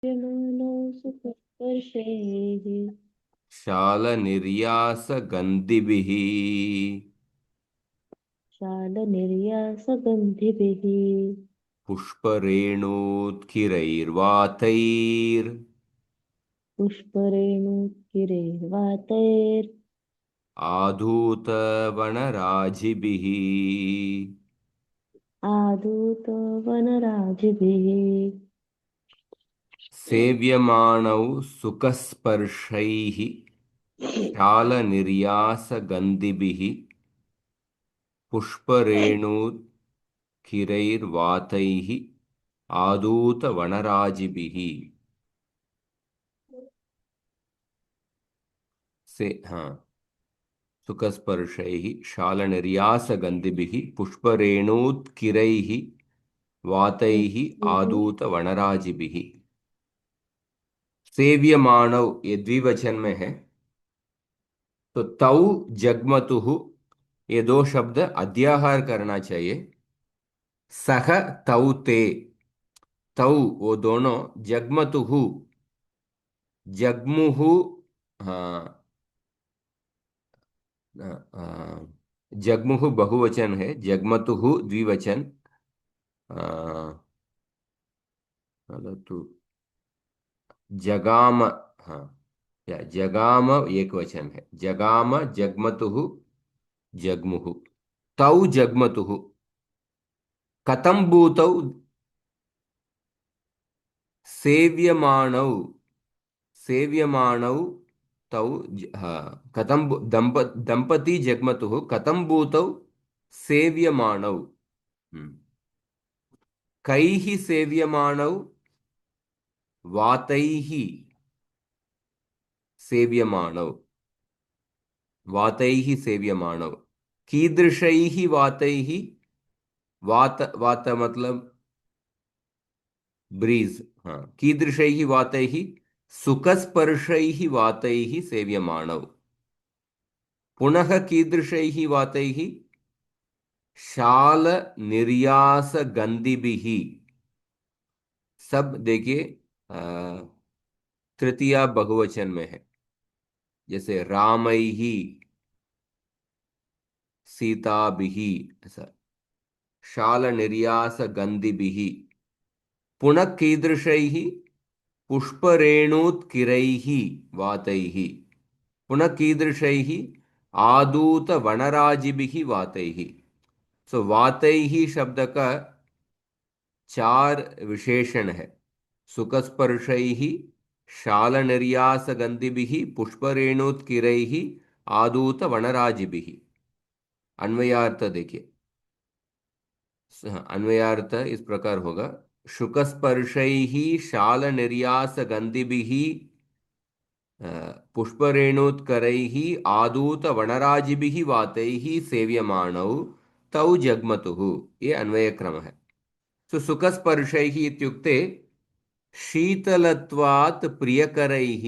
यमानौ सुखस्पर्शैः शालनिर्यासगन्धिभिः शालनिर्यासगन्धिभिः पुष्परेणोत्किरैर्वातैर् पुष्परेणुकिरैर्वातैर् आधूतवनराजिभिः आदूतवनराजिभिः सेव्यमाणौ सुखस्पर्शैः शालनिर्यासगन्धिभिः पुष्परेणुकिरैर्वातैः आदूतवनराजिभिः से हाँ सुखस्पर्शैः शालनिर्यासगन्धिभिः पुष्परेणुत्किरैः वातैः आदूतवनराजिभिः। सेव्यमाणव ये द्विवचन में है, तो तौ जगमतुः ये दो शब्द अध्याहार करना चाहिए। सह तौ ते, तौ वो दोनों, जगमतुः जगमुहु, हाँ, जगमुहु बहुवचन है, जगमतुः द्विवचन। तो जगाम, हाँ, या जगाम एक वचन है, जगाम जगमतुः जगमुहु। तौ जगमतुः कथं भूतौ सेव्यमाणौ, सेव्यमाणौ तौ कथं दंपती जगमतुः कथं भूतौ सेव्यमाणौ। कैः सेव्यमाणौ, वातैः सेव्यमाणौ, वातैः सेव्यमाणौ। कीदृशैः वातैः, वात वात मतलब ब्रीज, हाँ, कीदृशैः वातैः, सुखस्पर्शैः वातैः सेव्यमाणौ। पुनः कीदृशैः वातैः, शाल निर्यास गंधिभिः। सब देखिए तृतीया बहुवचन में है, जैसे रामैः सीताभिः, ऐसा शाल निर्यास गंधिभिः। पुनः कीदृशैः, पुष्परेणुत्किरैः वातैः। पुनः कीदृशैः, आदूत वनराजिभिः वातैः। सो वातैः शब्द का चार विशेषण है, सुखस्पर्शैः, शालनिर्यासगन्धिभिः, पुष्परेणुत्किरैः, आदूत वनराजिभिः। अन्वयार्थ देखिए, अन्वयार्थ इस प्रकार होगा, शुकस्पर्शैः शालनिर्यासगन्धिभिः पुष्परेणुत्करैः आदूत वनराजिभिः वातैः सेव्यमाणौ तौ जग्मतुः। ये अन्वय क्रम है। तो सुखस्पर्शैः इत्युक्ते शीतलत्वात् प्रियकरैः,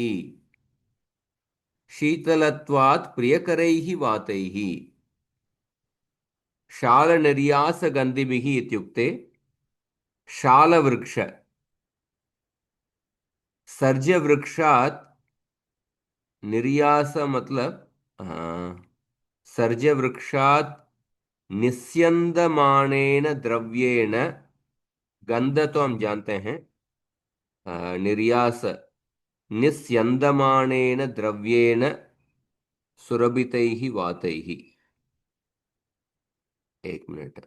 शीतलत्वात् प्रियकरैः वातैः। शालनिर्यासगन्धिभिः इत्युक्ते शालवृक्ष, सर्जवृक्षात्, निर्यास मतलब सर्जवृक्षात् निस्यन्दमानेन द्रव्येण, गंध तो हम जानते हैं, निर्यास निस्यन्दमानेन द्रव्येण सुरभितैः वातैः। एक मिनट।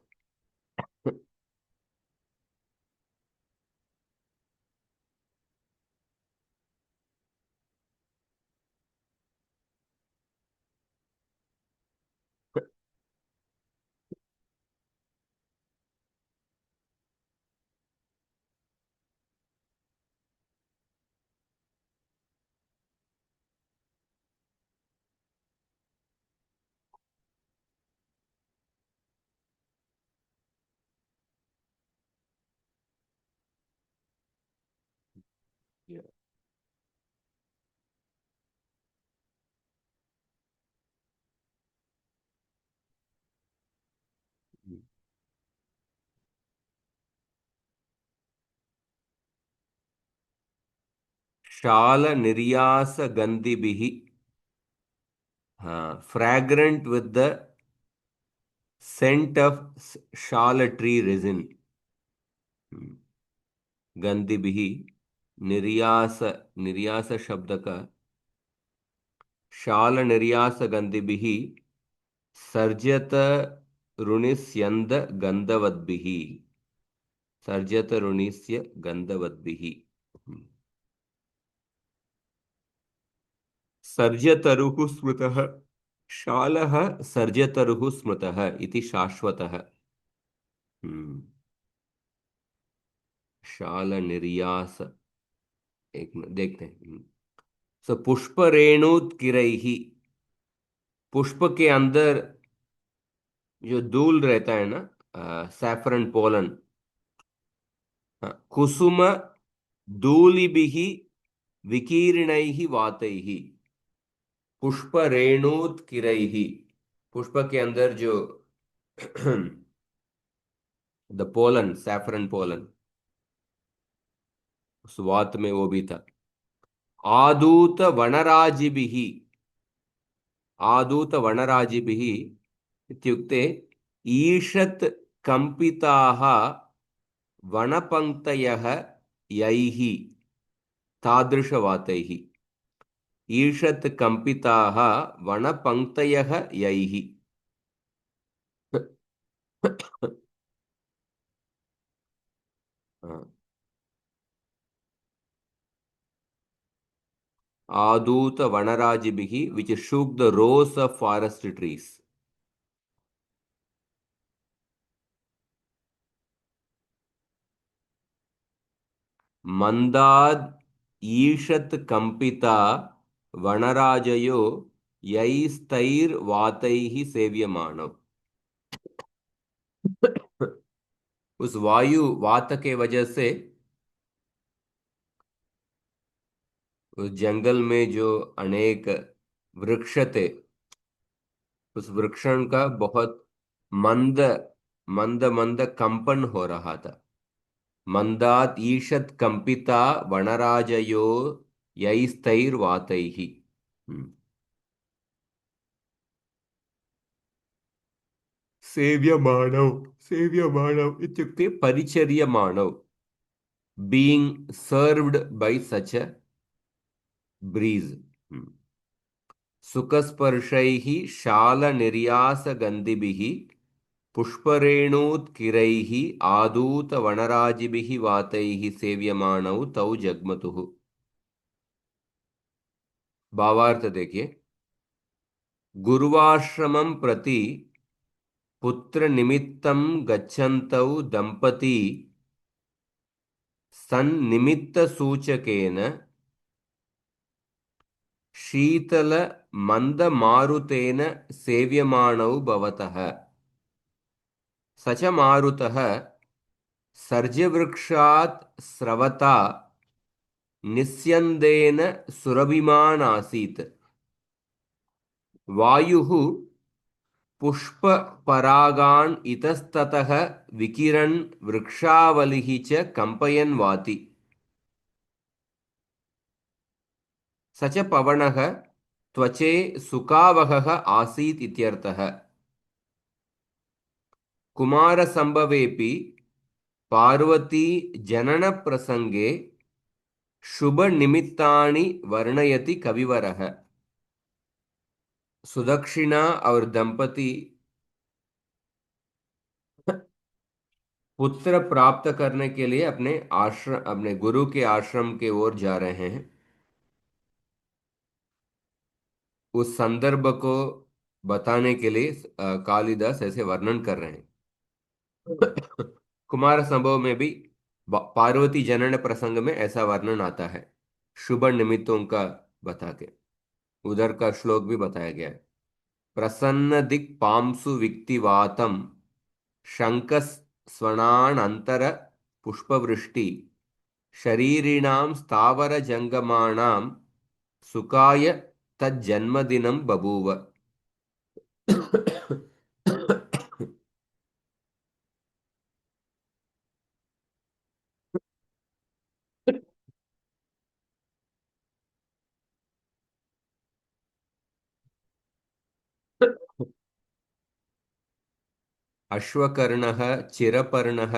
शाल निर्यास गंधिभिः, हाँ, fragrant with the scent of shal tree resin. गंधिभिः, निर्यास, निर्यास शब्द का शाल निर्यास गंधिभिः सर्जत रुणिस्यन्द गंधवद्भिः, सर्जत रुणिस्य गंधवद्भिः। सर्जतरुः स्मृतः, शालः सर्जतरुः स्मृतः इति शाश्वतः। हम्म, शाल निर्यास, एक मिनट देखते हैं। सो पुष्प रेणुत्किरैः, पुष्प के अंदर जो धूल रहता है ना, सैफरन पोलन, कुसुम धूलिभिः विकीर्णैः वातैः, पुष्प रेणुत्किरैः, पुष्प के अंदर जो द पोलन, सैफरन पोलन, उस वात में वो भी था। आदूत वनराजिभिः, आदूत वनराजिभिः इत्युक्ते ईषत् कंपिताः वनपङ्क्तयः यैः, तादृशवातैः, ईषत् कंपिताः वनपङ्क्तयः यैः। आदूत वनराजिभिः, which shook the rows of forest trees. मंदाद ईषत् कंपिता वनराजयो यैस्तैर्वातैः सेव्यमानौ, उस वायु वात के वजह से उस जंगल में जो अनेक वृक्ष थे, उस वृक्षण का बहुत मंद मंद मंद कंपन हो रहा था। मंदात ईषत् कंपिता वनराजयो यैस्तैर्वातैः। हम्म। सेव्यमाणौ, सेव्यमाणौ इत्युक्ते परिचर्यमाणौ, being served by such a breeze. सुखस्पर्शैः शालनिर्यासगन्धिभिः पुष्परेणूत्किरैः आदूतवनराजिभिः वातैः सेव्यमाणौ तौ जग्मतुः। भावार्थ देखिए। गुरुवाश्रमं प्रति पुत्रनिमित्तं गच्छन्तौ दंपती सन्निमित्तसूचकेन शीतलमन्दमारुतेन सेव्यमाणौ भवतः। स च मारुतः सर्जवृक्षात् स्रवता निस्यन्देन सुरभिमान् आसीत्। वायुः पुष्पपरागान् इतस्ततः विकिरन् वृक्षावलिः च कम्पयन् वाति। स च पवनः त्वचे सुखावहः आसीत् इत्यर्थः। कुमारसम्भवेऽपि पार्वती जननप्रसङ्गे शुभनिमित्तानि वर्णयति कविवरः। सुदक्षिणा और दंपति पुत्र प्राप्त करने के लिए अपने आश्रम, अपने गुरु के आश्रम के ओर जा रहे हैं। उस संदर्भ को बताने के लिए कालिदास ऐसे वर्णन कर रहे हैं। कुमार संभव में भी पार्वती जनन प्रसंग में ऐसा वर्णन आता है, शुभ निमित्तों का बता के। उधर का श्लोक भी बताया गया है। प्रसन्न दिक् पांसु विक्तिवातम शंख स्वनानंतर पुष्पवृष्टि शरीरिणां स्थावर जंगमाणां सुखाय तज्जन्मदिनं बभूव। अश्वकर्णः चिरपर्णः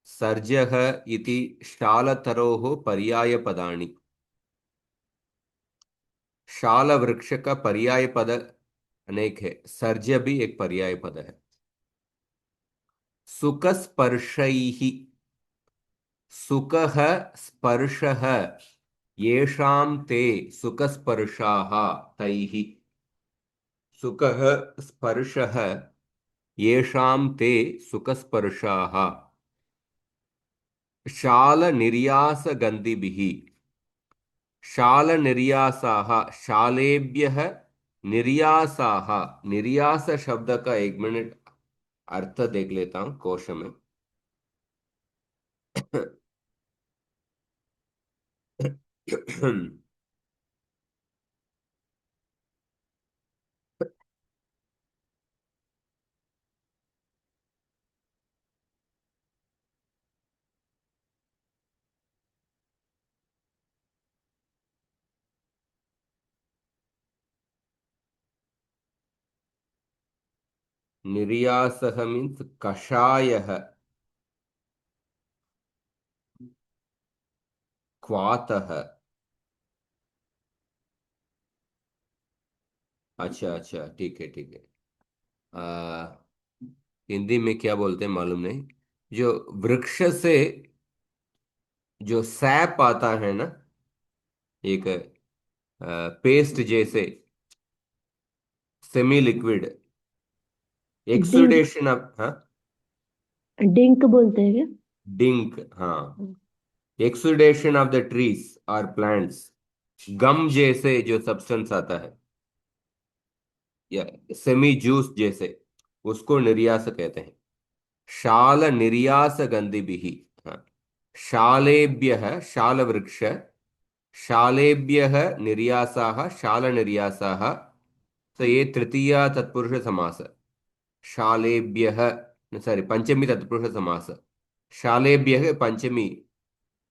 सर्जः इति शालतरोः पर्यायपदानि। शाल वृक्ष का पर्याय पद अनेक है, सर्ज भी एक पर्याय पद है। सुख स्पर्शैः, सुखः स्पर्शः, येषां ते सुखस्पर्शाः तैः। सुखः स्पर्शः, येषां ते सुखस्पर्शाः। शाल निर्यास गंधिभिः, शाल निर्यासाः, शालेभ्यः निर्यासाः। निर्यास शब्द का एक मिनट अर्थ देख लेता हूं कोश में। निर्यासः मीन्स कषायः, क्वातः। अच्छा अच्छा, ठीक है ठीक है। आ, हिंदी में क्या बोलते हैं मालूम नहीं। जो वृक्ष से जो सैप आता है ना, एक पेस्ट जैसे, semi liquid drink, exudation of, हाँ, डिंक बोलते हैं क्या? डिंक, हाँ, एक्सुडेशन ऑफ द ट्रीज और प्लांट्स, गम जैसे जो सब्सटेंस आता है या सेमी जूस जैसे, उसको निर्यास कहते हैं। शाल निर्यास गंधिभिः, हाँ, शालेभ्यः, शाल वृक्ष, शालेभ्यः निर्यासाः, शाल निर्यासाः। तो ये तृतीया तत्पुरुष समास। शालेभ्यः, सॉरी, पंचमी तत्पुरुष समास। शालेभ्यः पंचमी,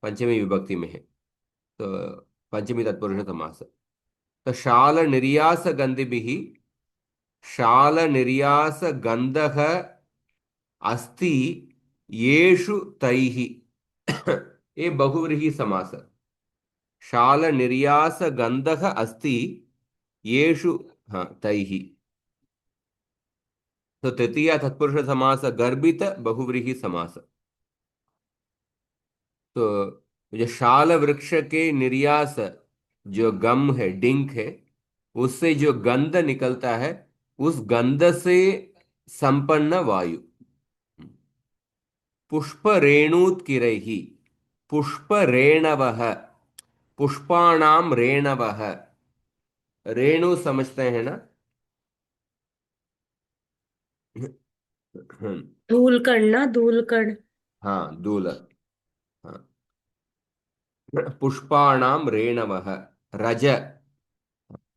पंचमी विभक्ति में है, तो पंचमी तत्पुरुष समास। तो शाल निर्यास गंधिभिः, शाल निर्यास गंधः अस्ति येषु तैः। ये बहुव्रीहि समास। शाल निर्यास गंधः अस्ति येषु, हाँ, तैः। तो तृतीया तत्पुरुष समास गर्भित बहुव्रीहि समास। तो जो शाल वृक्ष के निर्यास, जो गम है, डिंक है, उससे जो गंध निकलता है, उस गंध से संपन्न वायु। पुष्प रेणुत्किरैः, पुष्प रेणवः, पुष्पाणाम रेणवः। रेणु समझते हैं ना? धूलकण ना, धूलकण। हाँ, दूल, हाँ, पुष्पाणाम रेणवः, रज,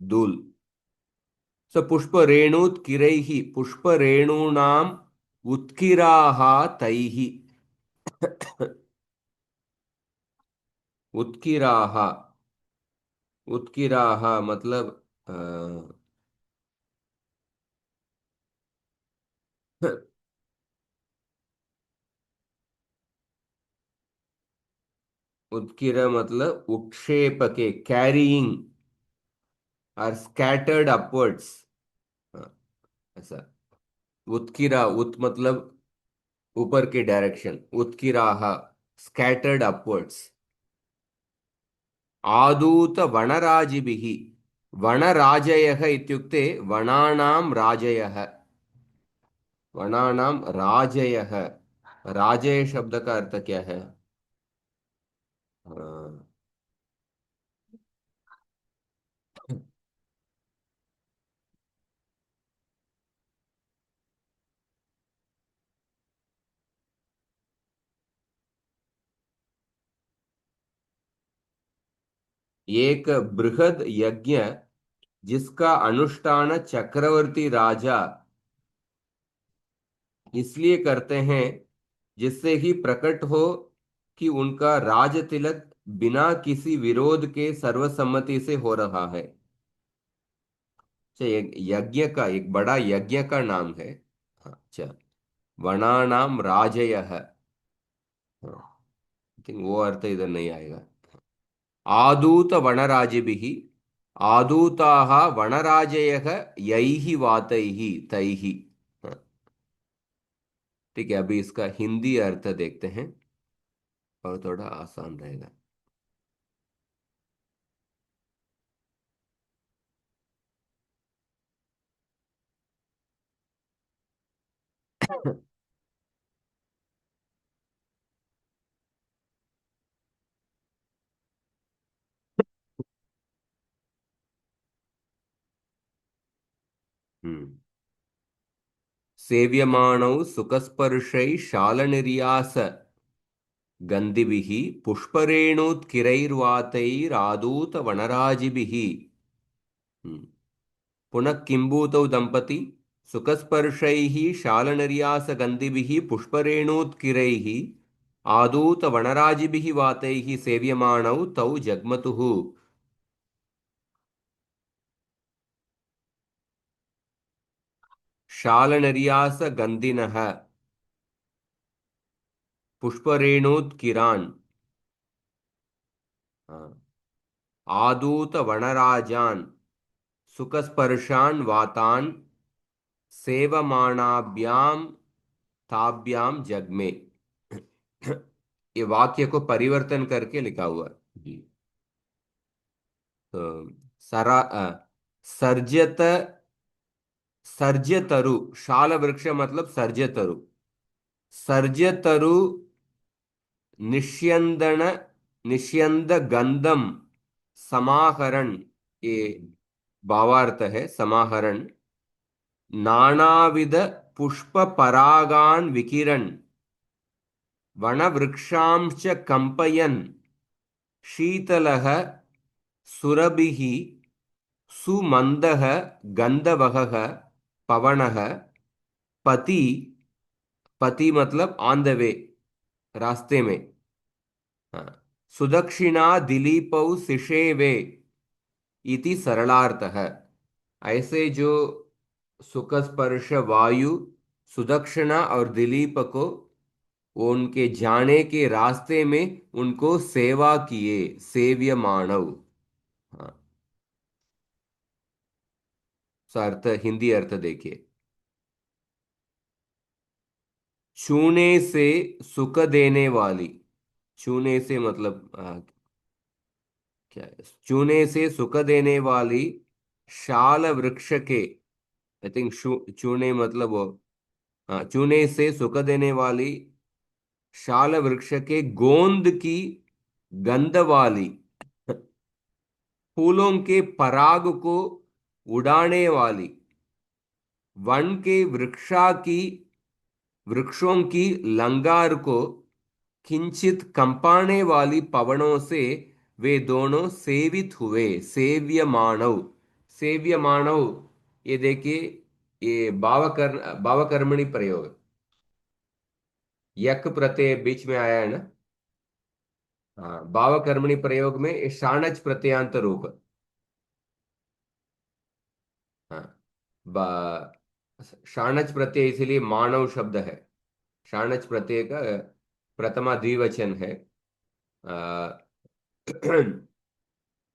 दूल। स पुष्प रेणुत्किरैः, पुष्प रेणूनाम उत्किराः तैः। उत्किराः, उत्किराः मतलब उत्किर मतलब उत्क्षेप के, कैरिंग और स्कैटर्ड अपवर्ड्स, ऐसा। उत्किरा, उत मतलब ऊपर की डायरेक्शन, उत्किराह, स्कैटर्ड अपवर्ड्स। आदूत वनराजिभिः, वनराजयः इत्युक्ते वनानां राजयः, वनानां राजयः। राजय शब्द का अर्थ क्या है? हाँ, एक बृहद यज्ञ जिसका अनुष्ठान चक्रवर्ती राजा इसलिए करते हैं जिससे ही प्रकट हो कि उनका राज तिलक बिना किसी विरोध के सर्वसम्मति से हो रहा है। अच्छा, एक यज्ञ का, एक बड़ा यज्ञ का नाम है। हाँ, अच्छा। वनानाम राजयः। आई थिंक वो अर्थ इधर नहीं आएगा। आदूत वनराजिभिः, आदूताः वनराजयः यैः वातैः तैः। हाँ, ठीक है, अभी इसका हिंदी अर्थ देखते हैं और थोड़ा आसान रहेगा। हम्म। सेव्यमाणौ सुखस्पर्शै शालनिर्यास गन्धिभिः पुष्परेणुत्किरैर्वातैरादूत वनराजिभिः। हम्म। पुनः किंबूतौ दंपती सुखस्पर्शैः शालनिर्यासगन्धिभिः पुष्परेणुत्किरैः आदूत वनराजिभिः वातैः सेव्यमाणौ तौ जग्मतुः। शालनिर्यासगन्धिनः पुष्परेणुत्किरान्, आदूत वनराजान् सुखस्पर्शान् वातान् सेवमाणाभ्याम ताभ्याम जग्मे। ये वाक्य को परिवर्तन करके लिखा हुआ है जी। तो सर्जत, सर्जतरु, शाल वृक्ष मतलब सर्जतरु, सर्जतरु निष्यंदन, निष्यंद गंधम समाहरण, ये भावार्थ है समाहरण। नानाविध पुष्प परागान विकिरण वनवृक्षांश्च कंपयन् शीतलः सुरभिः सुमन्दः गंधवहः पवनः पति, पति मतलब ऑन द वे, रास्ते में। हाँ। सुदक्षिणा दिलीपौ सिषेवे इति सरलार्थः। ऐसे जो सुख स्पर्श वायु सुदक्षिणा और दिलीप को, वो उनके जाने के रास्ते में उनको सेवा किए, सेव्य मानव। हाँ। सो अर्थ, हिंदी अर्थ देखिए। छूने से सुख देने वाली, छूने से मतलब क्या है, चूने से सुख देने वाली शाल वृक्ष के, आई थिंक चूने मतलब वो, हाँ, चूने से सुख देने वाली शाल वृक्ष के गोंद की गंध वाली फूलों के पराग को उड़ाने वाली वन के वृक्षों की लंगार को किंचित कंपाने वाली पवनों से वे दोनों सेवित हुए, सेव्य मानव। सेव्य मानव, ये देखिए, ये भावकर्मणी प्रयोग, यक प्रत्यय बीच में आया है ना। हाँ, भावकर्मणी प्रयोग में ये शाणच प्रत्ययांत रूप। हाँ, शाणच प्रत्यय इसीलिए मानव शब्द है। शाणच प्रत्यय का प्रथमा द्विवचन है। अ,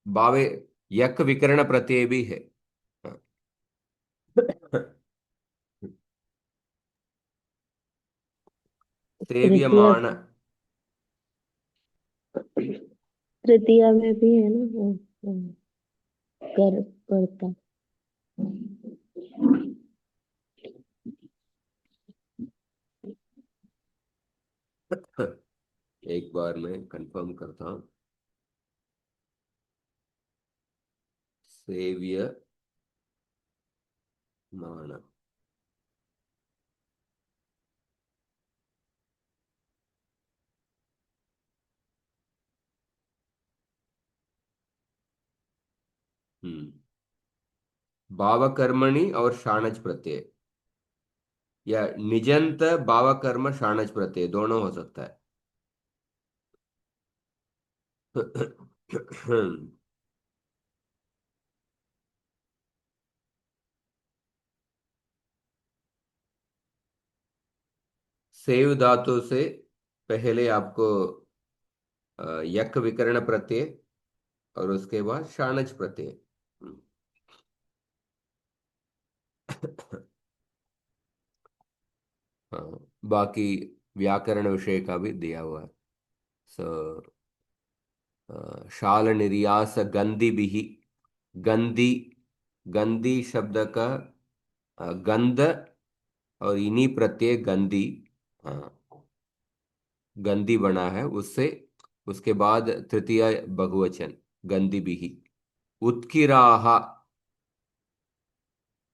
भावे यक विकर्ण प्रत्यय भी है। हाँ। तृतीया, सेव्यमान। तृतीया में भी है ना वो, कर करता। एक बार मैं कंफर्म करता हूँ। सेव्य मान। हम्म। भावकर्मणि और शाणच प्रत्यय, या निजंत भावकर्म शाणच प्रत्यय दोनों हो सकता है। सेव धातु से पहले आपको यक विकर्ण प्रत्यय और उसके बाद शानच प्रत्यय। हम्म। हाँ, बाकी व्याकरण विषय का भी दिया हुआ है। सो शाल निर्यास गंधि भी, गंधी, गंधी शब्द का गंध और इन्हीं प्रत्यय गंधी, हाँ, गंधी बना है उससे। उसके बाद तृतीय बहुवचन गंधी भी। उत्किराह,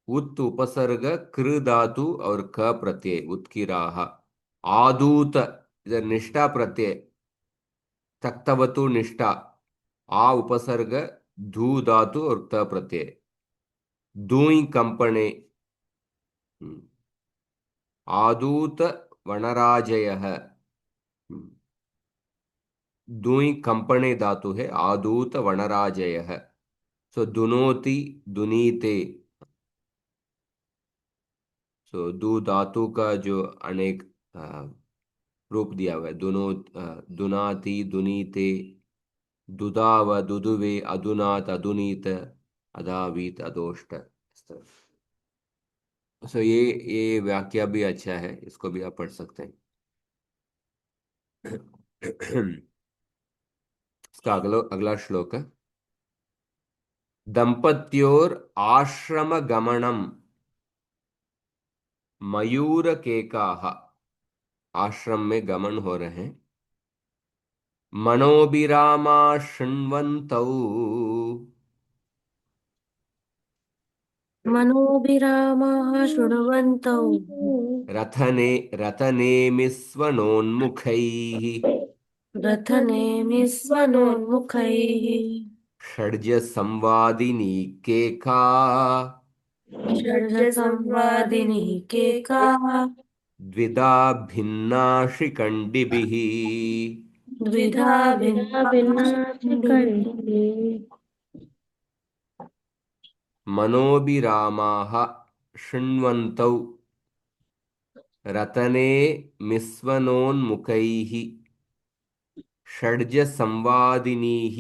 उत उपसर्ग कृ धातु और क प्रत्यय उत्किराह। आदूत, इधर निष्ठा प्रत्यय तक्तवतु निष्ठा, आ उपसर्ग धू धातु और त प्रत्यय। दूई कंपने, हम्म, आदूत वनराजयः, दुई कंपने धातु है आदूत वनराजयः। सो दुनोति, दुनीते। सो दु धातु का जो अनेक रूप दिया हुआ है, दुनाति, दुनीते, दुदाव, दुदुवे, अधुनात, अधुनीत, अदावीत, अदोष्ट, इस तरह। सो ये वाक्य भी अच्छा है, इसको भी आप पढ़ सकते हैं। इसका अगला श्लोक है, दंपत्योर आश्रम गमनम मयूर केकाह। आश्रम में गमन हो रहे हैं। मनोभिरामा शृण्वन्तौ, मनोभिरामाः शृण्वन्तौ रथने रथनेमिस्वनोन्मुखैः रथनेमिस्वनोन्मुखैः षड्ज संवादिनी केका षड्जसंवादिनी केकाः द्विधा भिन्ना शिखण्डिभिः। द्विधा भिन्ना शिखण्डिभिः विनाशिखण्डिने। मनोभिरामाः शृण्वन्तौ रतने मिस्वनोन्मुखैः षड्ज संवादिनीः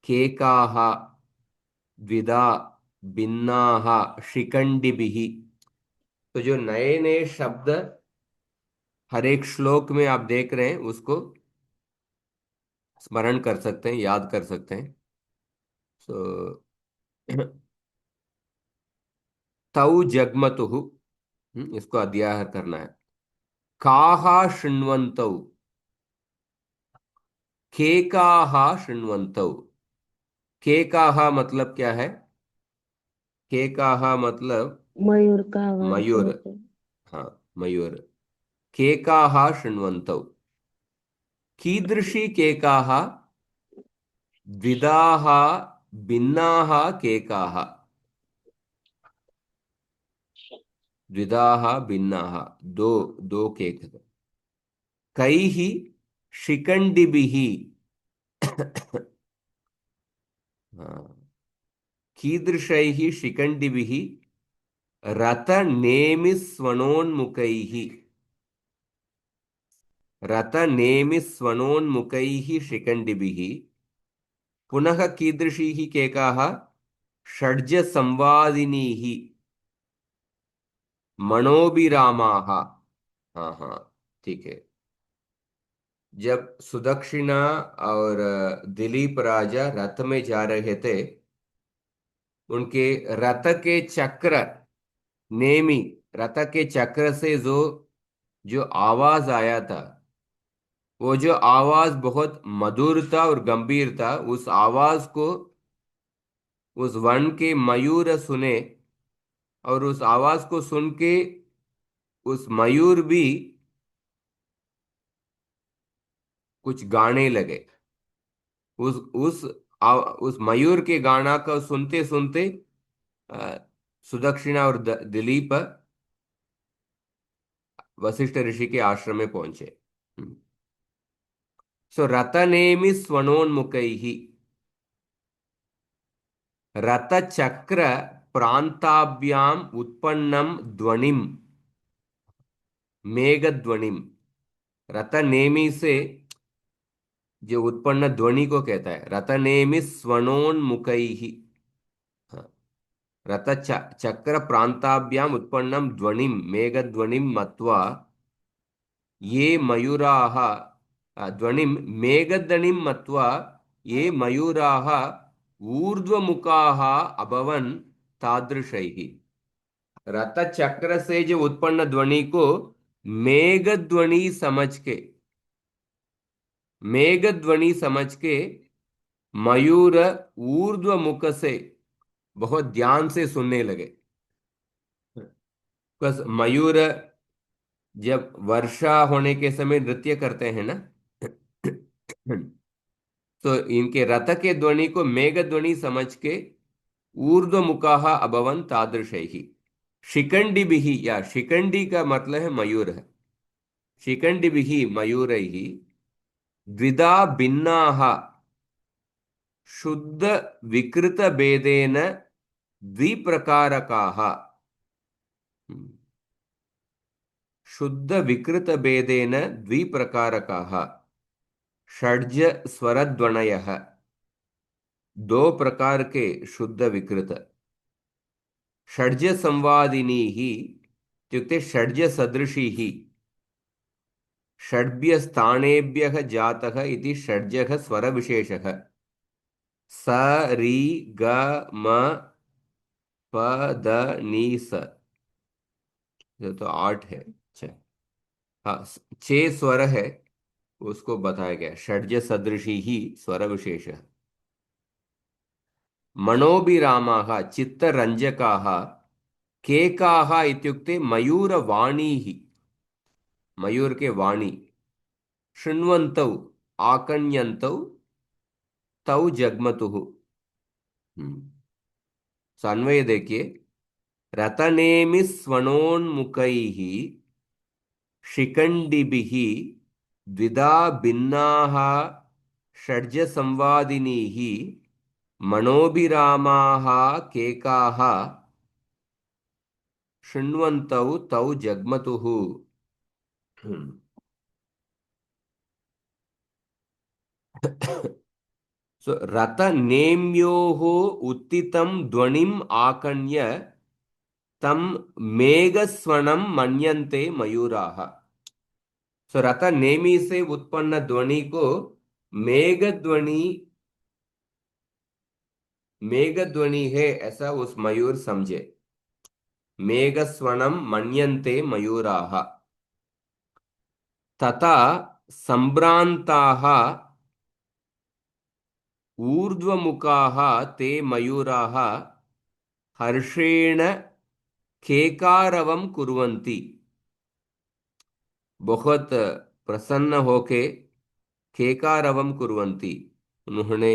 केकाः द्विधा भिन्नाः शिखण्डिभिः। तो जो नए नए शब्द हर एक श्लोक में आप देख रहे हैं उसको स्मरण कर सकते हैं, याद कर सकते हैं। सो तौ जग्मतुः, इसको अध्याय करना है। काहा शृण्वन्तौ, केकाहा शृण्वन्तौ। केकाहा मतलब क्या है? केकाहा मतलब मयूर का आवाज मयूर, होते। हाँ, मयूर। केकाहा शृण्वन्तौ, कीदृशी केकाः? द्विधाः भिन्नाः केकाः, द्विधाः भिन्नाः, दो दो केक। कैः शिखण्डिभिः, हाँ, कीदृशैः शिखण्डिभिः रथनेमिस्वनोन्मुखैः, रथनेमिस्वनोन्मुखैः शिखण्डिभिः। पुनः कीदृशीः केकाः? षड्ज संवादिनीः मनोभिरामाः। हाँ हाँ, ठीक है। जब सुदक्षिणा और दिलीप राजा रथ में जा रहे थे, उनके रथ के चक्र, नेमी, रथ के चक्र से जो जो आवाज आया था, वो जो आवाज बहुत मधुर था और गंभीर था, उस आवाज को उस वन के मयूर सुने और उस आवाज को सुन के उस मयूर भी कुछ गाने लगे। उस उस उस मयूर के गाना को सुनते सुनते अ, सुदक्षिणा और दिलीप वशिष्ठ ऋषि के आश्रम में पहुंचे। सो रतनेमि स्वनोन्मुखैः, रथचक्र प्रांताभ्याम उत्पन्नम ध्वनिम, मेघध्वनिम। रतनेमि से जो उत्पन्न ध्वनि को कहता है, रतनेमि स्वनोन्मुखैः। हाँ, रथ चक्र प्रांताभ्याम उत्पन्नम ध्वनिम मेघध्वनिम मत्वा ये मयूराः ध्वनिम मेघध्वनिम मत्वा ये मयूराः ऊर्ध्वमुखाः अभवन् तादृशैः। रथ चक्र से जो उत्पन्न ध्वनि को मेघ ध्वनि समझ के मयूर ऊर्ध्व मुख से बहुत ध्यान से सुनने लगे। बस मयूर जब वर्षा होने के समय नृत्य करते हैं ना, तो इनके रथ के ध्वनि को मेघ ध्वनि समझ के ऊर्ध्व मुखाः अभवन् तादृशैः। शिखंडिभिः, या शिखंडी का मतलब है मयूर है। शिखंडिभिः मयूरैः द्विधा भिन्नाः शुद्ध विकृत भेदेन द्विप्रकारकाः। शुद्ध विकृत भेदेन द्विप्रकारकाः षड्ज स्वरध्वनयः। दो प्रकार के शुद्ध विकृत। षड्ज संवादिनी ही इत्युक्ते षड्ज सदृशी ही। षड्भ्य स्थानेभ्यः जातः इति षड्जः स्वरविशेषः। स री ग म प द नी स। ये तो 8 है। अच्छा, हाँ, 6 स्वर है, उसको बताया गया षड्ज सदृशी ही स्वर विशेष। मनोभिरामाः चित्तरंजकाः केकाः इत्युक्ते मयूरवाणी ही, मयूर के वाणी। शृण्वन्तौ आकण्यन्तौ तौ जग्मतुः। अन्वय देखिए, रतनेमि स्वनोन्मुखैः शिखण्डिभिः द्विधा भिन्नाः षड्ज संवादिनीः मनोभिरामाः केकाः शृण्वन्तौ तौ जग्मतुः। सो रतनेम्योः उत्थितं ध्वनिम् आकण्य तम मेघस्वनम मन्यन्ते मयूराः। सो रथ नेमी से उत्पन्न ध्वनि को मेघ ध्वनि, मेघ ध्वनि है ऐसा उस मयूर समझे। मेघस्वनम मन्यन्ते मयूराः। तथा संभ्रांताः ऊर्ध्वमुखाः ते मयूराः हर्षेण केकारवं कुर्वन्ति। बहुत प्रसन्न होके केकारवम कुर्वन्ति, उन्होंने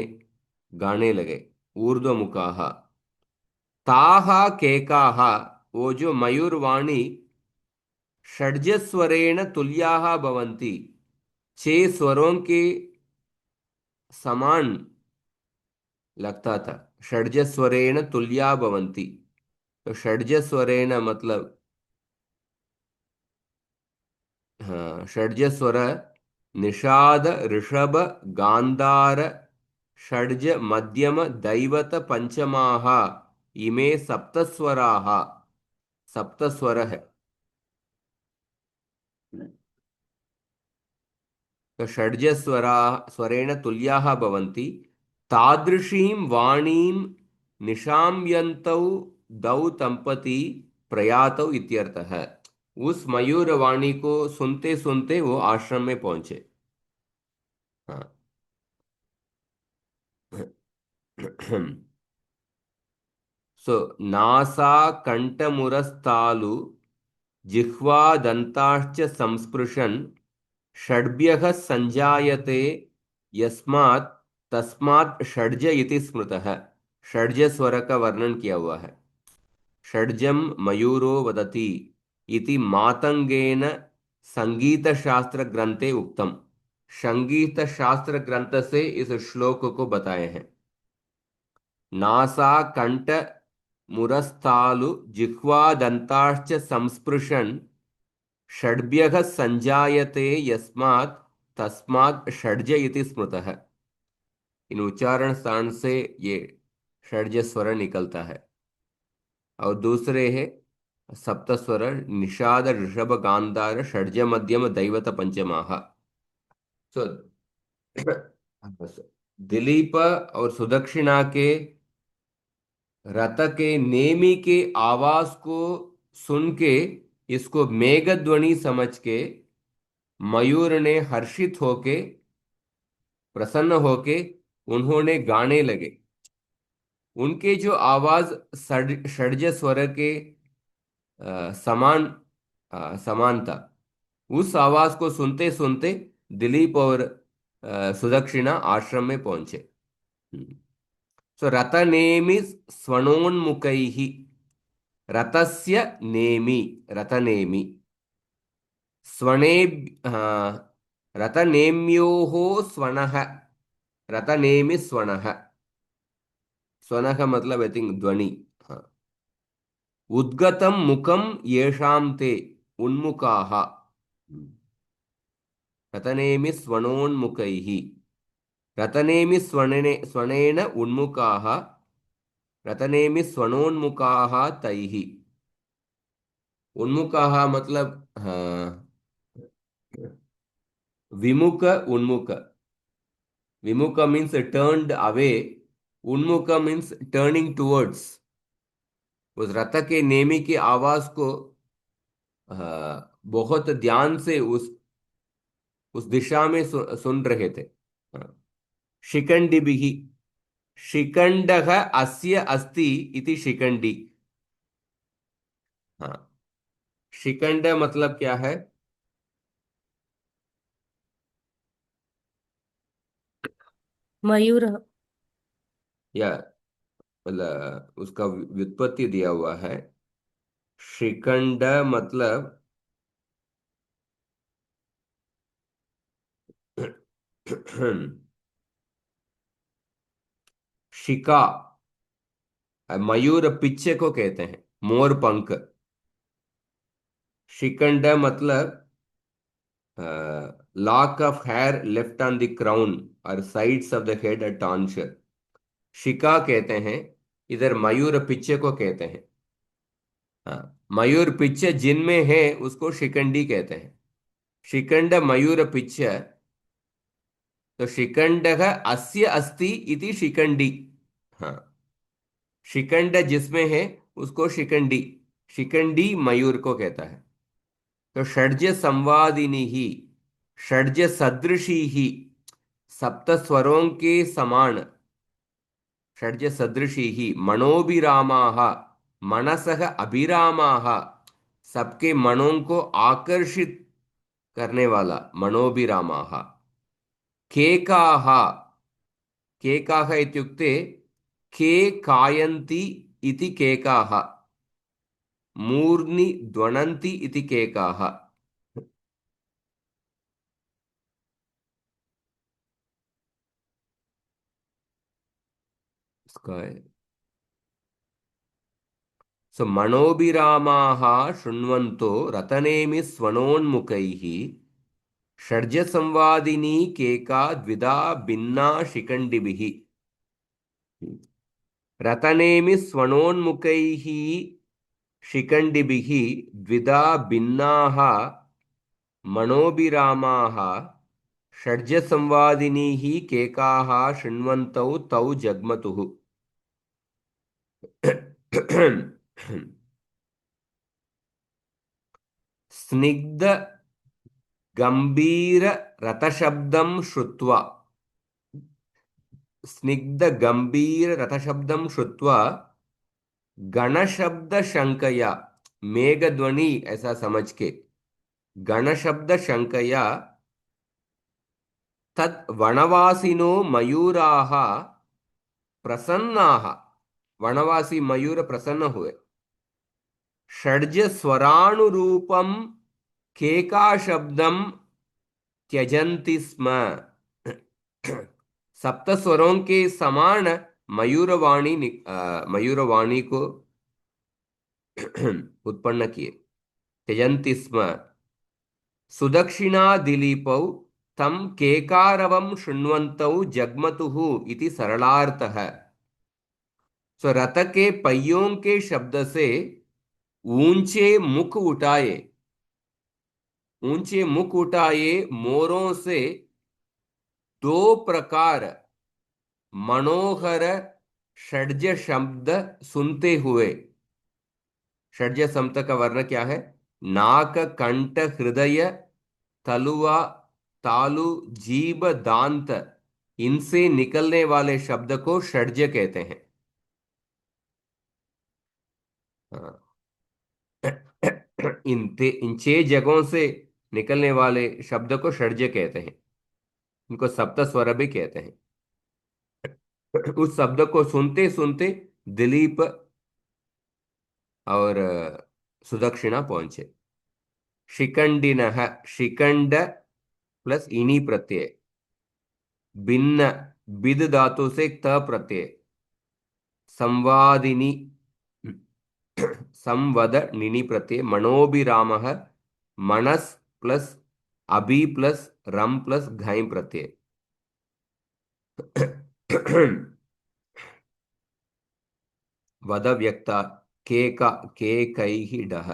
गाने लगे। ऊर्ध्वमुखाः ताः केकाः, वो जो मयूरवाणी षड्जस्वरेण तुल्याः भवन्ति, 6 स्वरों के समान लगता था। षड्जस्वरेण तुल्या भवन्ति, तो षड्जस्वरेण मतलब, हाँ, षड्जस्वर निषाद ऋषभ गांधार षड्ज मध्यम दैवत पंचमाः इमे सप्तस्वराः। सप्तस्वर है। तो षड्जस्वरा स्वरेण तुल्याः भवन्ति। तादृशीं वाणीं निशाम्यन्तौ दौ दंपती प्रयातौ इत्यर्थः। उस मयूर वाणी को सुनते सुनते वो आश्रम में पहुंचे। हाँ। सो नासा कंठमुरस्तालु जिह्वादन्ताश्च संस्पृशन् षड्भ्यः संजायते यस्मात् तस्मात् षड्ज इति स्मृतः। षड्ज स्वर का वर्णन किया हुआ है। षड्जम मयूरो वदति इति मातंगेन संगीत शास्त्र ग्रंथे उक्तम। संगीत शास्त्र ग्रंथ से इस श्लोक को बताए हैं। नासा कंठ मुरस्तालु जिह्वादंताश्च संस्पृशन् षड्भ्यः संजायते यस्मात् तस्मात् षड्ज इति स्मृतः। इन उच्चारण स्थान से ये षड्ज स्वर निकलता है। और दूसरे है सप्त स्वर निषाद ऋषभ गांधार षड्ज मध्यम दैवत पंचमाह। सो दिलीप और सुदक्षिणा के रथ के नेमी के आवाज को सुन के इसको मेघध्वनि समझ के मयूर ने हर्षित होके प्रसन्न होके उन्होंने गाने लगे। उनके जो आवाज षड्ज स्वर के समान समान था। उस आवाज को सुनते सुनते दिलीप और सुदक्षिणा आश्रम में पहुंचे। सो रतनेमि स्वनोन्मुखैः, रतस्य नेमि, रतनेमि स्वने रतनेम्योः स्वनः, रतनेमि स्वनः, स्वनः मतलब आई थिंक ध्वनि। हाँ। उद्गतं मुखं येषां ते उन्मुखाः, रतनेमि स्वनोन्मुखैः, रतनेमि स्वनेन उन्मुखाः, रतनेमि स्वनोन्मुखाः तैः। उन्मुखाः मतलब हाँ, विमुख उन्मुख। विमुख मीन्स टर्न्ड अवे, उन्मुख मीन्स टर्निंग टुवर्ड्स। उस रथ के नेमी की आवाज को बहुत ध्यान से उस दिशा में सुन रहे थे। हाँ। शिखंडिभिः, शिखंडः अस्य अस्ति इति शिखंडी। हाँ। शिखंड मतलब क्या है? मयूर। या मतलब उसका व्युत्पत्ति दिया हुआ है। शिखंड मतलब शिका, मयूर पिच्चे को कहते हैं, मोर पंख। शिखंड मतलब lock of hair left on the crown और sides of the head at tonsure, शिका कहते हैं। इधर मयूर पिच्चे को कहते हैं। हाँ, मयूर पिच्चे जिनमें है उसको शिखंडी कहते हैं। शिखंड मयूर पिच्च, तो शिखंडः अस्य अस्ति इति शिखंडी। हाँ, शिखंड जिसमें है उसको शिखंडी, शिखंडी मयूर को कहता है। तो षड्ज संवादिनी ही, षड्ज सदृशी ही, सप्त स्वरों के समान, षड्ज सदृशी ही मनोभिरामाः, मनसः अभिरामाः, सबके मनों को आकर्षित करने वाला मनोभिरामाः। केकाः, केकाः इत्युक्ते के कायन्ति इति केकाः, मूर्ध्नि ध्वनन्ति इति केकाः। इसका है सो मनोभिरामाः शृण्वन्तो रतनेमि स्वनोन्मुखैः, षड्ज संवादिनी केका द्विधा भिन्ना शिखंडिभिः। रतनेमि स्वनोन्मुखैः शिखंडिभिः द्विधा भिन्नाः मनोभिरामाः, षड्ज संवादिनीः केकाः शृण्वन्तौ तौ जग्मतुः। स्निग्ध गंभीर रथशब्दं श्रुत्वा, स्निग्ध गंभीर रथशब्दं श्रुत्वा गणशब्द शंकया, मेघध्वनि ऐसा समझ के गणशब्द शंकया तत् वनवासिनो मयूराः प्रसन्नाः, वनवासी मयूर प्रसन्न हुए। षड्ज स्वरानुरूपम केका शब्दम त्यजन्ति स्म, सप्त स्वरों के समान मयूरवाणी मयूरवाणी को उत्पन्न किए। त्यजन्ति स्म, सुदक्षिणा दिलीपौ तम केकारवं शृण्वन्तौ जग्मतुः इति सरलार्थः। सो रथ के पहियों के शब्द से ऊंचे मुख उठाए, ऊंचे मुख उठाए मोरों से दो प्रकार मनोहर षड्ज शब्द सुनते हुए। षड्ज शब्द का वर्ण क्या है? नाक, कंठ, हृदय, तलुआ, तालु, जीभ, दांत, इनसे निकलने वाले शब्द को षड्ज कहते हैं। हाँ। इन 6 जगहों से निकलने वाले शब्द को षड्ज कहते हैं। इनको सप्त स्वर भी कहते हैं। उस शब्द को सुनते सुनते दिलीप और सुदक्षिणा पहुंचे। शिखंडिनः, शिखंड प्लस इनी प्रत्यय, भिन्न, बिद धातु से त प्रत्यय, संवादिनी, संवद निनी प्रत्यय, मनोभिरामः, मनस प्लस अभि प्लस रम प्लस घाई प्रत्यय। वद व्यक्ता के कैहि डः।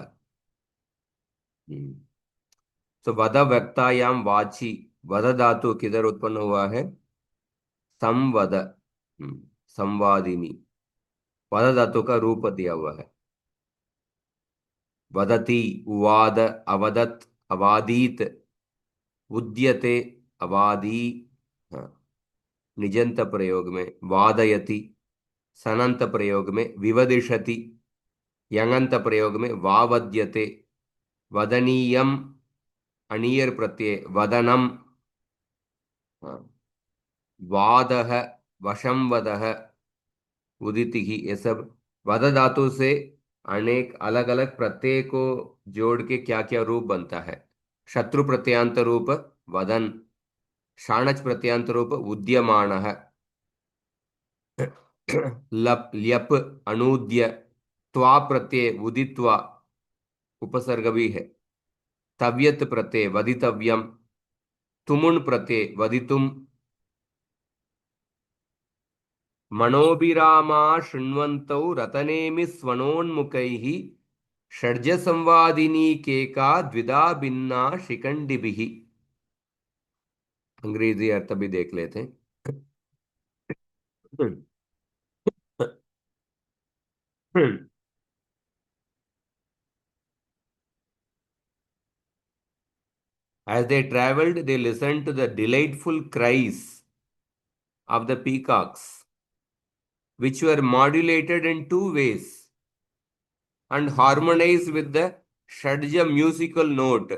तो वद व्यक्तायाम वाची, वद धातु किधर उत्पन्न हुआ है? संवद, संवादिनी, वद धातु का रूप दिया हुआ है। वदति, उवाद, अवदत, अवादीत, उद्यते, अवादी। हाँ, निजंत प्रयोग में वादयति, सनंत प्रयोग में विवदिशति, यंगंत प्रयोग में वावद्यते, वदनीयम, अणीयर प्रत्यय, वदनम। हाँ, वादः, वशंवदः, उदिति ही, ये सब वद धातु से अनेक अलग अलग प्रत्यय को जोड़ के क्या क्या रूप बनता है। शत्रु प्रत्यांत रूप वदन, शाणच प्रत्यांत रूप उद्यमानः, लप ल्यप अनूद्य, त्वा प्रत्यय उदित्वा, उपसर्ग भी है। तव्यत प्रत्यय वदितव्यम, तुमुन प्रत्यय वदितुम। मनोभिरामा शृण्वन्तौ रतनेमि स्वनोन्मुखैः षड्ज संवादिनी केका द्विधा भिन्ना शिखंडिभिः। अंग्रेजी अर्थ भी देख लेते हैं। As they traveled, they listened to the delightful cries of the peacocks, which were modulated in 2 ways and harmonized with the Shadja musical note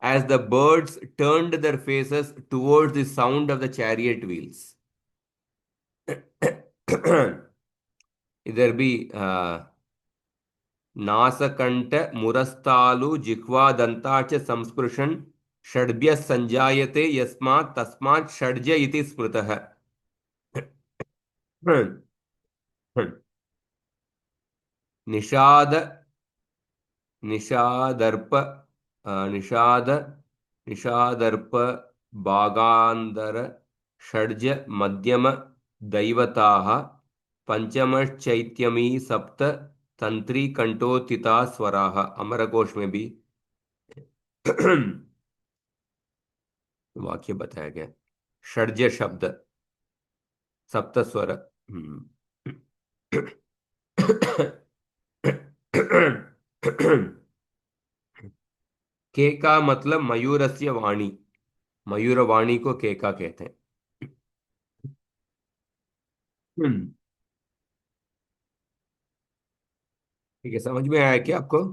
as the birds turned their faces towards the sound of the chariot wheels. इधर भी नासकंठ मुरस्तालु जिह्वा दंता च संस्पृशन् षड्भ्यः संजायते यस्मात् तस्मात् षड्ज इति स्मृतः। निषाद, निषादर्प, निषाद, निषादर्प, भागांतर, षड्ज, मध्यम, दैवताः, पंचमश्चैत्यमी, सप्त तंत्री कंठोत्थिता स्वराः। अमरकोश में भी वाक्य बताया गया। षड्ज शब्द, सप्त स्वर। केका मतलब मयूरस्य वाणी, मयूर वाणी को केका कहते हैं। ठीक है, समझ में आया क्या आपको?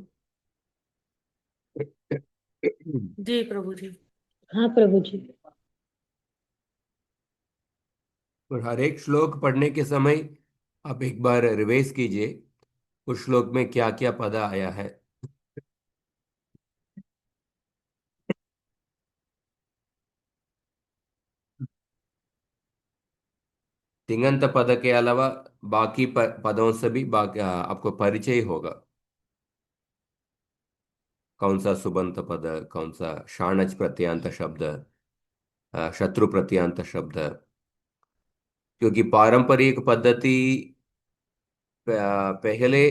जी प्रभु जी। हाँ प्रभु जी। और हर एक श्लोक पढ़ने के समय आप एक बार रिवाइज कीजिए उस श्लोक में क्या क्या पद आया है। तिङंत पद के अलावा बाकी पदों से भी आपको परिचय होगा। कौन सा सुबंत पद, कौन सा शाणच प्रत्यांत शब्द, शत्रु प्रत्यांत शब्द। क्योंकि पारंपरिक पद्धति पहले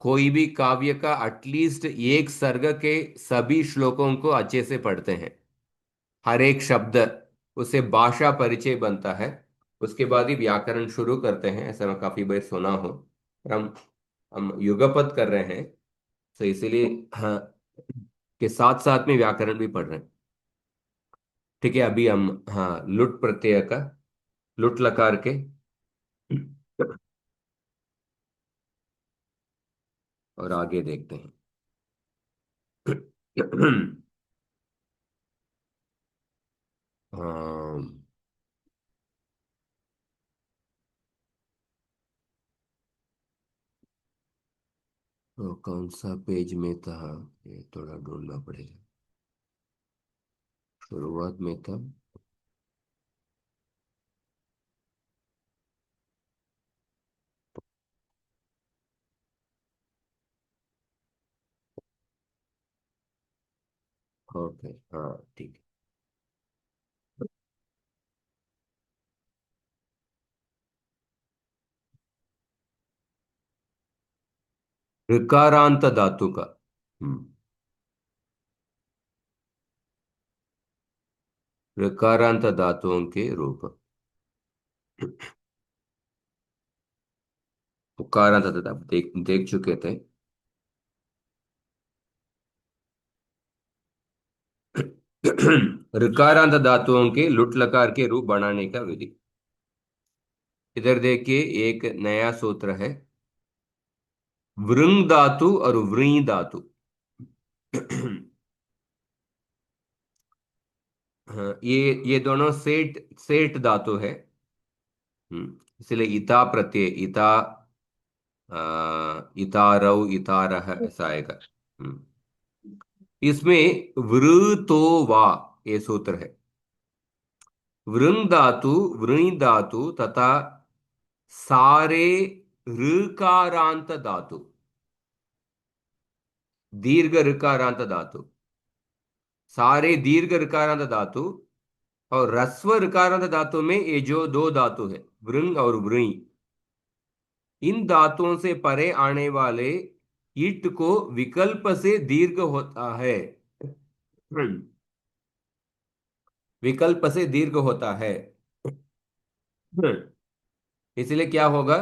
कोई भी काव्य का एटलीस्ट एक सर्ग के सभी श्लोकों को अच्छे से पढ़ते हैं, हर एक शब्द, उससे भाषा परिचय बनता है। उसके बाद ही व्याकरण शुरू करते हैं, ऐसा मैं काफी बार सुना हूं। पर हम युगपत कर रहे हैं, तो इसीलिए हाँ, के साथ साथ में व्याकरण भी पढ़ रहे हैं। ठीक है, अभी हम हाँ लुट प्रत्यय का, लुट लकार के और आगे देखते हैं। हाँ, तो कौन सा पेज में था, ये थोड़ा ढूंढना पड़ेगा। शुरुआत में था। ओके, हाँ ठीक है। ऋकारांत धातु का। ऋकारांत धातुओं के रूप। उकारांत धातु देख देख चुके थे। ऋकारांत धातुओं के लुट लकार के रूप बनाने का विधि। इधर देखिए, एक नया सूत्र है, वृंग धातु और व्री धातु। हाँ, ये दोनों सेठ सेठ धातु है। इसलिए इता प्रत्यय, इता, इतारव इतारह ऐसा आएगा। इसमें वृतो वा, ये सूत्र है। वृंग धातु, वृणी धातु तथा सारे ऋकारांत धातु, दीर्घ ऋकारांत धातु, सारे दीर्घ ऋकारांत धातु और ह्रस्व ऋकारांत धातु में ये जो दो धातु है, वृंग और वृणी, इन धातुओं से परे आने वाले ईट को विकल्प से दीर्घ होता है। विकल्प से दीर्घ होता है। इसलिए क्या होगा,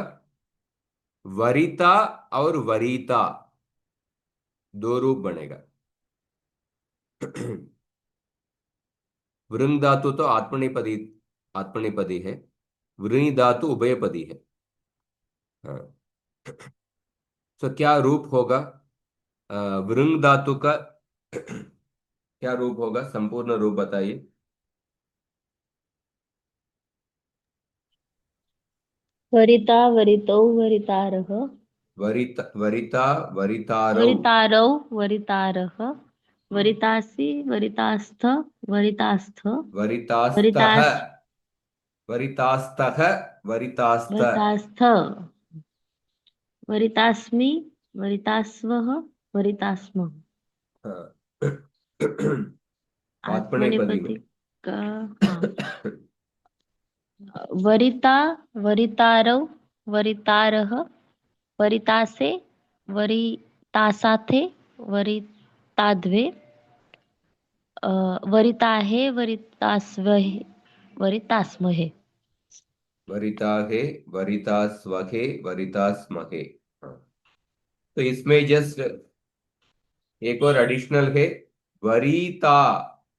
वरिता और वरीता दो रूप बनेगा। वृंग धातु तो आत्मनेपदी, आत्मनेपदी है। वृणी धातु उभयपदी है। हाँ, तो क्या रूप होगा, वृंग धातु का क्या रूप होगा, संपूर्ण रूप बताइए। वरिता वरितौ वरितारः वरिता वरितारौ, वरितारौ वरितारः वरितासि वरितास्थ वरितास्थ वरितास्तः, वरितास् वरितास्तः, वरितास्त। वरितास्थ वरितास्मि वरितास्वः वरितास्मः। हाँ। आत्मनेपदी में। आत्मनेपदी का, हाँ। वरिता वरितारौ वरितारः वरितासे वरितासाथे वरिताद्वे वरिताहे वरितास्वहे वरितास्महे। वरिता है, वरितास्वहे, वरितास्महे। हाँ। तो इसमें जस्ट एक और एडिशनल है, वरीता,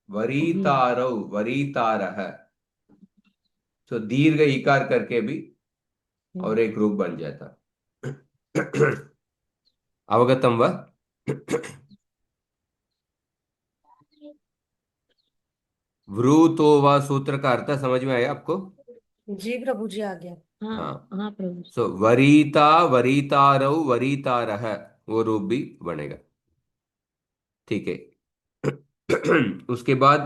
वरीतारौ, वरीतारह। तो दीर्घ इकार करके भी और एक रूप बन जाता। अवगतम व। वृतो व सूत्र का अर्थ समझ में आया आपको? जी प्रभु जी, आ गया। हाँ हाँ। हाँ प्रभु जी। सो वरीता वरीतारौ वरीतारह, वो रूप भी बनेगा। ठीक है। उसके बाद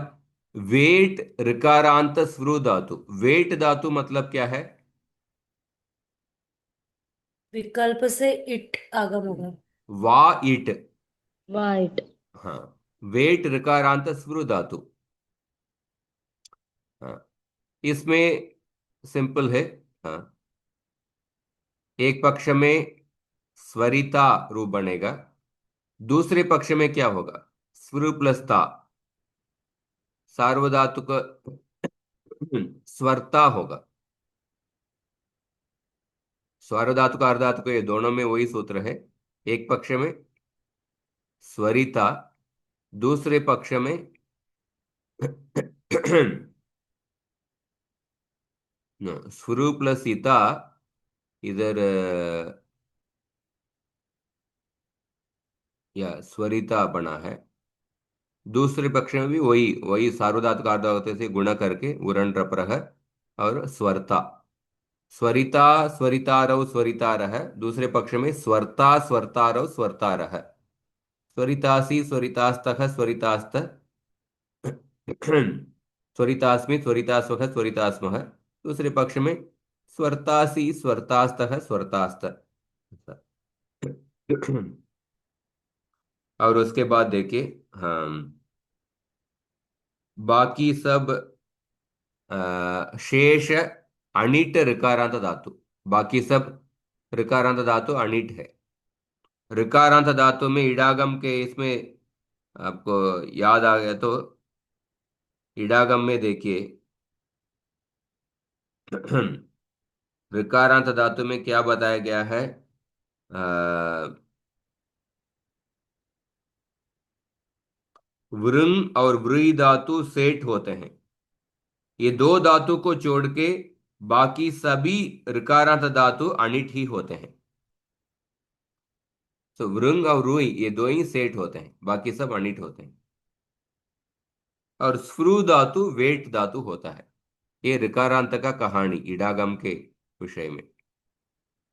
वेट ऋकारांत स्व्रू धातु। वेट धातु मतलब क्या है? विकल्प से इट आगम होगा। वा इट, वाइट हाँ, वेट ऋकारांत स्पृ धातु। हाँ, इसमें सिंपल है। हाँ, एक पक्ष में स्वरिता रूप बनेगा, दूसरे पक्ष में क्या होगा? स्वर प्लस ता, सार्वधातुक स्वरता होगा। सार्वधातुक अर्धातुक ये दोनों में वही सूत्र है। एक पक्ष में स्वरिता, दूसरे पक्ष में स्वर प्लस इता। इधर या स्वरिता बना है। दूसरे पक्ष में भी वही वही सार्वधातुक अर्धातुक से गुणा करके उरण रप्रह और स्वरता। स्वरिता स्वरितारव स्वरितारः, दूसरे पक्ष में स्वरता स्वरतारव स्वरतारः। स्वरितासी स्वरितास्तः स्वरितास्त, स्वरितास्मि स्वरितास्वः स्वरितास्मः, दूसरे पक्ष में स्वरतासी स्वरतास्तः स्वरतास्त। और उसके बाद देखिए, हाँ, बाकी सब शेष अनिट ऋकारांत धातु। बाकी सब ऋकारांत धातु अनिट है। ऋकारांत धातु में इडागम के इसमें आपको याद आ गया तो इडागम में देखिए, ऋकारांत धातु में क्या बताया गया है? वृंग और व्री धातु सेठ होते हैं। ये दो धातु को छोड़ के बाकी सभी ऋकारांत धातु अनिट ही होते हैं। तो वृंग और रुई ये दो ही सेठ होते हैं, बाकी सब अनिट होते हैं। और स्फ्रू धातु वेट धातु होता है। ये ऋकारांत का कहानी इडागम के विषय में।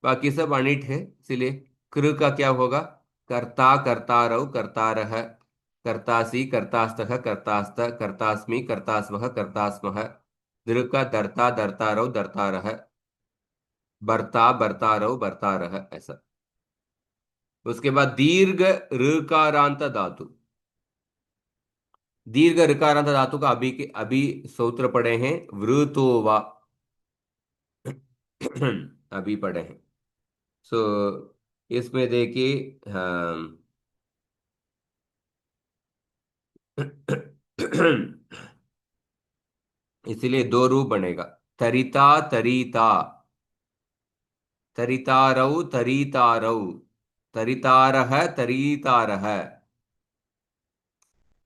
बाकी सब अनिट है, इसलिए कृ का क्या होगा? कर्ता कर्तारौ कर्तारः, कर्तासी कर्तास्तः कर्तास्त, कर्तास्मि कर्तास्वः कर्तास्मः। दृ का दर्ता दर्तारौ दर्तारः, बर्ता बर्तारौ बर्तारः, ऐसा। उसके बाद दीर्घ ऋकारांत धातु। दीर्घ ऋकारांत धातु का अभी सूत्र पढ़े हैं, वृतोवा। अभी पढ़े हैं। सो इसमें देखिए, हम इसीलिए दो रूप बनेगा। तरिता तरीता, तरितारौ तरीतारौ, तरितारः तरीतारः।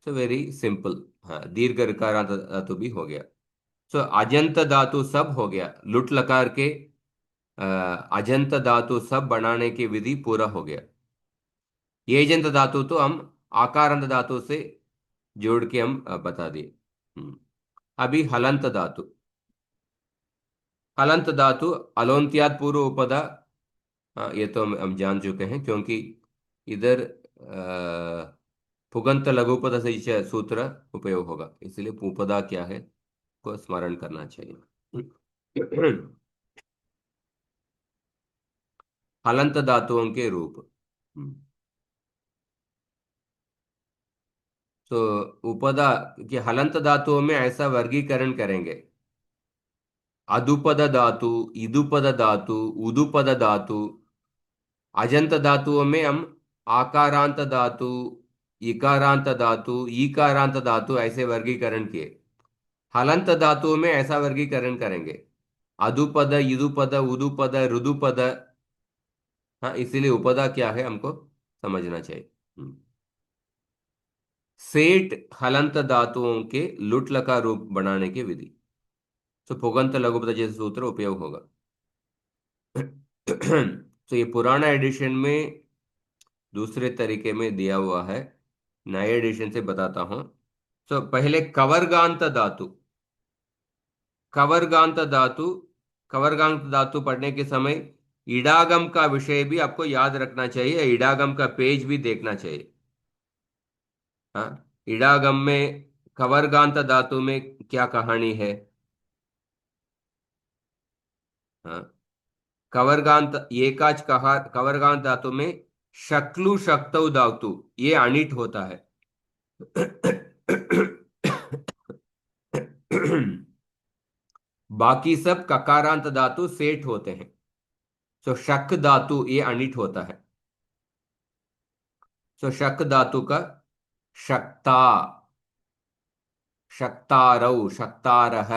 So very simple. हाँ, दीर्घ ऋकारांत धातु भी हो गया। सो अजंत धातु सब हो गया। लुट लकार के अजंत धातु सब बनाने की विधि पूरा हो गया। एजंत धातु तो हम आकारंत धातु से जोड़ के हम बता दिए। अभी हलंत धातु। हलंत धातु अलोन्त्याद पूर्व उपदा। हाँ, ये तो हम जान चुके हैं, क्योंकि इधर पुगंत लघुपद से इसे सूत्र उपयोग होगा, इसलिए उपदा क्या है को स्मरण करना चाहिए। हलंत धातुओं के रूप। तो उपदा कि हलंत धातुओं में ऐसा वर्गीकरण करेंगे। अदुपद धातु, इदुपद धातु, उदुपद धातु। अजंत धातुओं में हम आकारांत धातु, इकारांत धातु, ईकारांत धातु ऐसे वर्गीकरण किए। हलंत धातुओं में ऐसा वर्गीकरण करेंगे, अदुपद इदुपद उदुपद रुदुपद। हाँ, इसीलिए उपदा क्या है हमको समझना चाहिए। सेठ हलंत धातुओं के लुट लकार रूप बनाने की विधि। तो पुगंत लघुपद जैसे सूत्र उपयोग होगा। तो ये पुराना एडिशन में दूसरे तरीके में दिया हुआ है, नए एडिशन से बताता हूं। तो पहले कवर्गांत धातु। कवर्गांत धातु, कवर्गांत धातु पढ़ने के समय इडागम का विषय भी आपको याद रखना चाहिए, इडागम का पेज भी देखना चाहिए। हाँ, इडागम में कवर्गांत धातु में क्या कहानी है? हाँ, कवर्गांत एकाच कहा कवर्गांत धातु में शक्लु शक्तौ धातु ये अनिट होता है। बाकी सब ककारांत धातु सेठ होते हैं। सो शक धातु ये अनिट होता है। सो शक धातु का शक्ता, शक्तारौ, शक्तारः,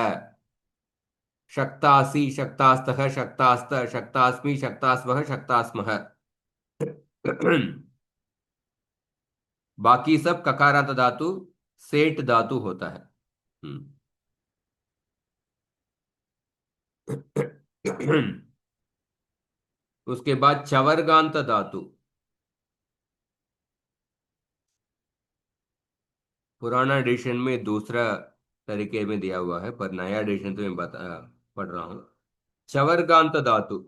शक्तासि, शक्तास्तः, शक्तास्त, शक्तास्मि, शक्तास्मः, शक्तास्मः। बाकी सब ककारांत धातु सेठ धातु होता है। उसके बाद चवर्गांत धातु। पुराना एडिशन में दूसरा तरीके में दिया हुआ है, पर नया एडिशन तो मैं पढ़ रहा हूं। चवर्गांत धातु।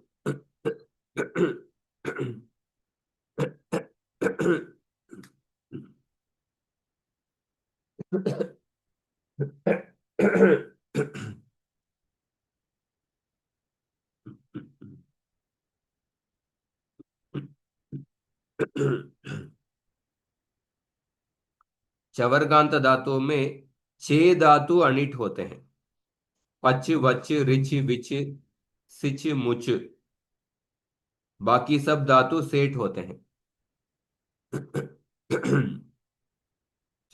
चवर्गांत धातुओं में छह धातु अनिट होते हैं। पच, वच, रिच, विच, सिच, मुच। बाकी सब धातु सेठ होते हैं।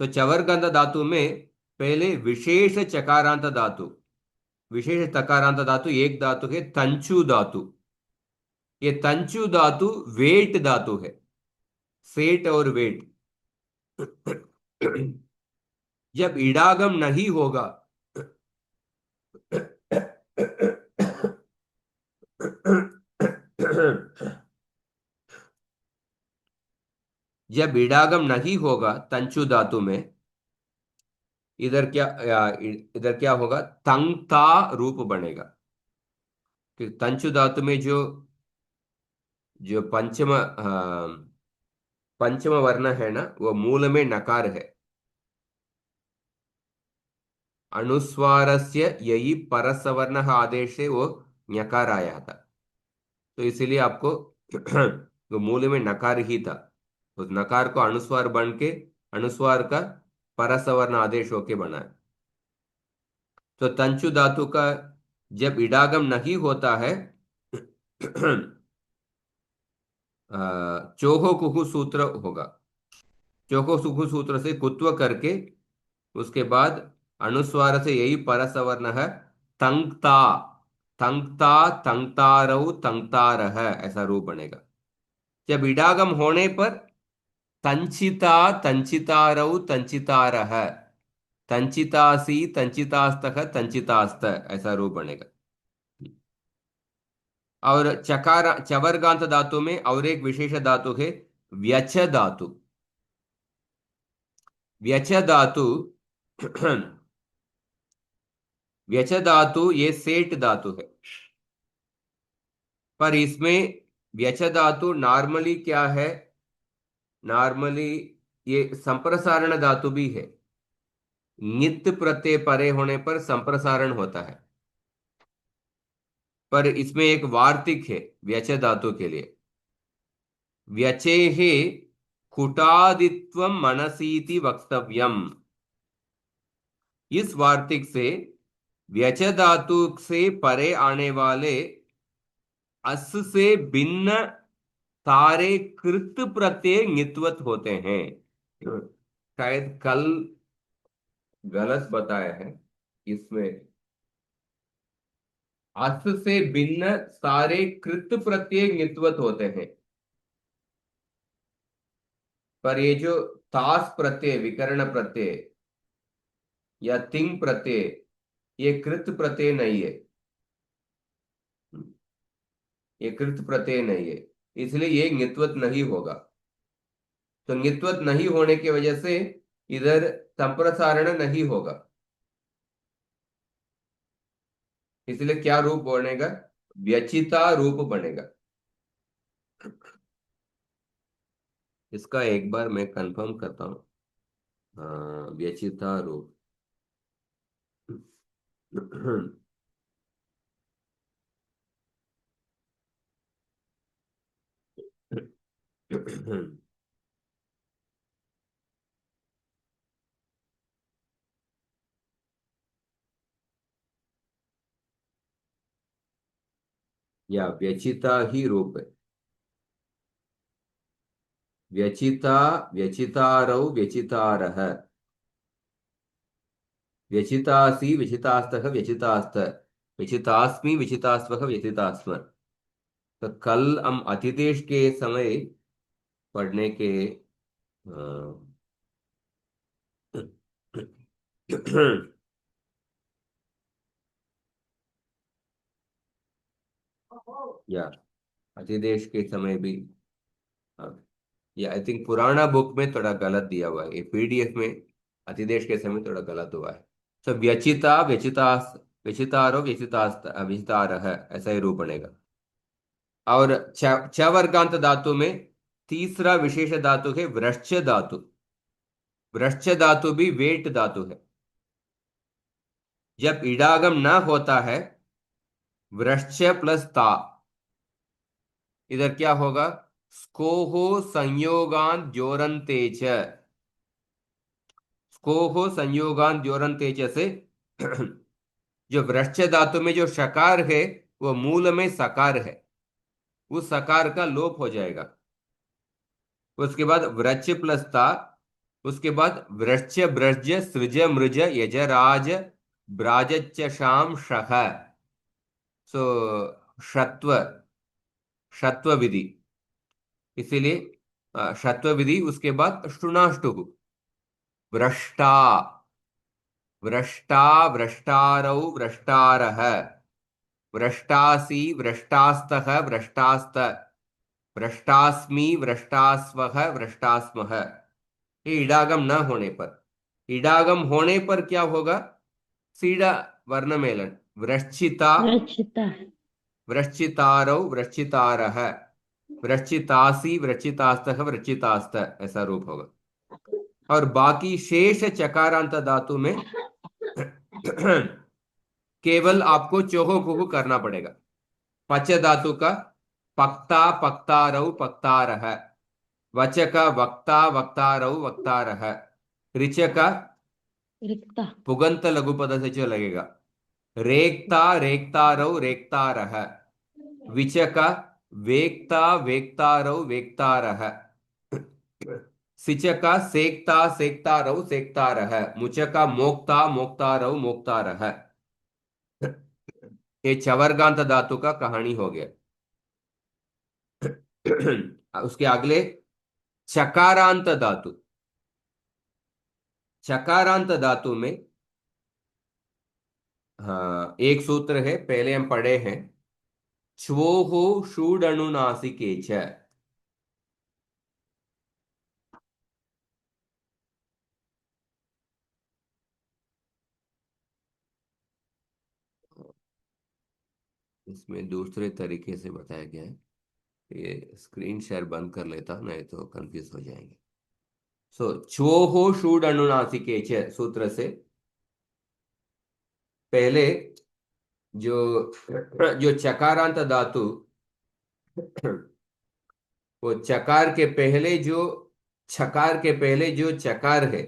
तो चवर्गांत धातु में पहले विशेष चकारांत धातु, विशेष तकारांत धातु एक धातु है तंचु धातु। ये तंचु धातु वेट धातु है, सेठ और वेट। जब इडागम नहीं होगा, जब इडागम नहीं होगा तंचु धातु में, इधर क्या होगा, तंगता रूप बनेगा। कि तंचु धातु में जो जो पंचम वर्ण है ना, वो मूल में नकार है। अनुस्वारस्य यही परसवर्ण आदेश से वो ञकार आया था। तो इसीलिए आपको वो मूल में नकार ही था, उस नकार को अनुस्वार बन के अनुस्वार का परसवर्ण आदेश होके बना है। तो तंचु धातु का जब इडागम नहीं होता है, चोहो कुहु सूत्र होगा। चोहो कुहु सूत्र से कुत्व करके उसके बाद अनुस्वार से यही परसवर्ण है, तंगता, तंगता, तंगतारऊ, तंगतारह, ऐसा रूप बनेगा। जब इडागम होने पर तंचिता, तंचितारऊ, तंचितारह, तंचितासी, तंचितास्तः, तंचितास्त, ऐसा रूप बनेगा। और चकार चवर्गांत धातु में और एक विशेष धातु है व्यच धातु। व्यच धातु व्यच धातु ये सेठ धातु है, पर इसमें व्यच धातु नॉर्मली क्या है, नॉर्मली ये संप्रसारण धातु भी है। नित्य प्रत्यय परे होने पर संप्रसारण होता है, पर इसमें एक वार्तिक है व्यच धातु के लिए। व्यचेः कुटादित्वं मनसीति वक्तव्यम। इस वार्तिक से व्यच धातु से परे आने वाले अस से भिन्न सारे कृत प्रत्यय नित्वत होते हैं। शायद कल गलत बताया है इसमें, अस से भिन्न सारे कृत प्रत्यय नित्वत होते हैं। पर ये जो तास प्रत्यय, विकर्ण प्रत्यय या तिंग प्रत्यय, ये कृत प्रत्यय नहीं है, ये कृत प्रत्यय नहीं है, इसलिए ये नित्वत नहीं होगा। तो नित्वत नहीं होने की वजह से इधर संप्रसारण नहीं होगा, इसलिए क्या रूप बनेगा, व्यचिता रूप बनेगा। इसका एक बार मैं कंफर्म करता हूं। हाँ, व्यचिता रूप। या व्यचिता ही रूप है। व्यचिता, व्यचितारौ, व्यचितारः, व्यचितासि, व्यचितास्तः, व्यचितास्त, व्यचितास्मि, व्यचितास्वः, व्यचितास्म। तो कल हम अतिदेश के समय पढ़ने के या अतिदेश के समय भी, हाँ, ये आई थिंक पुराना बुक में थोड़ा गलत दिया हुआ है, ये पीडीएफ में अतिदेश के समय थोड़ा गलत हुआ है। तो व्यचिता, व्यचितास, व्यचितारो, व्यचितास्त, व्यचितारः, ऐसा ही रूप बनेगा। और च वर्गांत धातु में तीसरा विशेष धातु है वृश्च धातु। वृश्च धातु भी वेट धातु है। जब इडागम न होता है, वृश्च प्लस ता, इधर क्या होगा? स्कोहो संयोगान जोरंते च, स्कोहो संयोगान जोरंते च से जो वृश्च धातु में जो शकार है वो मूल में सकार है, उस सकार का लोप हो जाएगा। उसके बाद वृश्च प्लस ता, उसके बाद वृश्च ब्रज सृज मृज यजराज ब्राजच्च शाम शह। सो षत्व, षत्व विधि, इसीलिए षत्व विधि। उसके बाद शुनाष्टु, वृष्टा, वृष्टा, वृष्टारौ, वृष्टारः, वृष्टासि, वृष्टास्तः, वृष्टास्त, वृष्टास्मि, वृष्टास्वः, वृष्टास्मः। ये इडागम न होने पर, इडागम होने पर क्या होगा? सीधा वर्ण मेलन, वृश्चिता, रक्षिता। वृश्चितारौ, वृश्चितारः, वृश्चितासि, वृश्चितास्तः, वृश्चितास्त, ऐसा रूप होगा। और बाकी शेष चकारांत धातु में केवल आपको चोहो कुहु करना पड़ेगा। पच धातु का पक्ता, पक्तारौ, पक्तारः, वच का वक्ता, वक्तारौ, वक्तारः, ऋच का रिक्ता। पुगंत लघुपद से जो लगेगा, रेक्ता, रेक्तारौ, रेक्तारः, विच का वेक्ता, वेक्तारौ, वेक्तारः, सिच का सेक्ता, सेक्तारौ, सेक्तारः, मुच का मोक्ता, मोक्तारौ, मोक्तारः। ये चवर्गांत धातु का कहानी हो गया। उसके अगले चकारांत धातु। चकारांत धातु में हाँ एक सूत्र है, पहले हम पढ़े हैं, च्वोहो षूडनुनासिके च। इसमें दूसरे तरीके से बताया गया है। ये स्क्रीन शेयर बंद कर लेता हूं, नहीं तो कंफ्यूज हो जाएंगे। सो च्वोहो षूडनुनासिके च सूत्र से पहले जो जो चकारांत धातु, वो चकार के पहले जो, छकार के पहले जो चकार है,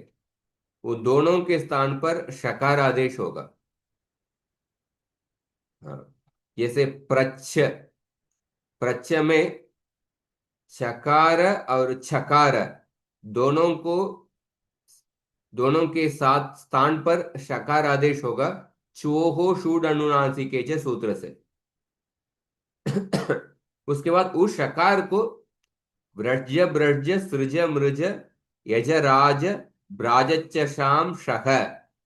वो दोनों के स्थान पर शकार आदेश होगा। हाँ, जैसे प्रच्छ, प्रच्छ में चकार और छकार दोनों को, दोनों के साथ स्थान पर शकार आदेश होगा, चोहो षूड अनुनासिके च सूत्र से। उसके बाद उस शकार को व्रज ब्रज सृज मृज यजराज ब्राजच्च शाम शह,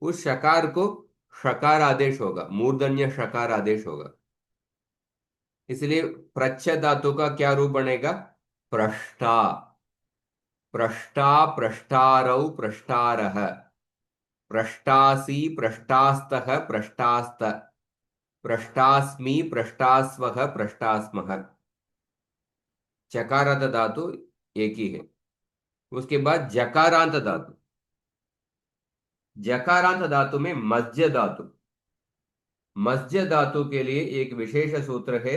उस शकार को शकार आदेश होगा, मूर्धन्य शकार आदेश होगा। इसलिए प्रच्छ धातु का क्या रूप बनेगा? पृष्ठा, पृष्ठा, पृष्ठारौ, पृष्ठारः, पृष्ठासि, पृष्ठास्तः, पृष्ठास्त, पृष्ठास्मि, पृष्ठास्वः, पृष्ठास्मः। चकारांत धातु एक ही है। उसके बाद जकारांत धातु। जकारांत धातु में मज्ज धातु। मज्ज धातु के लिए एक विशेष सूत्र है,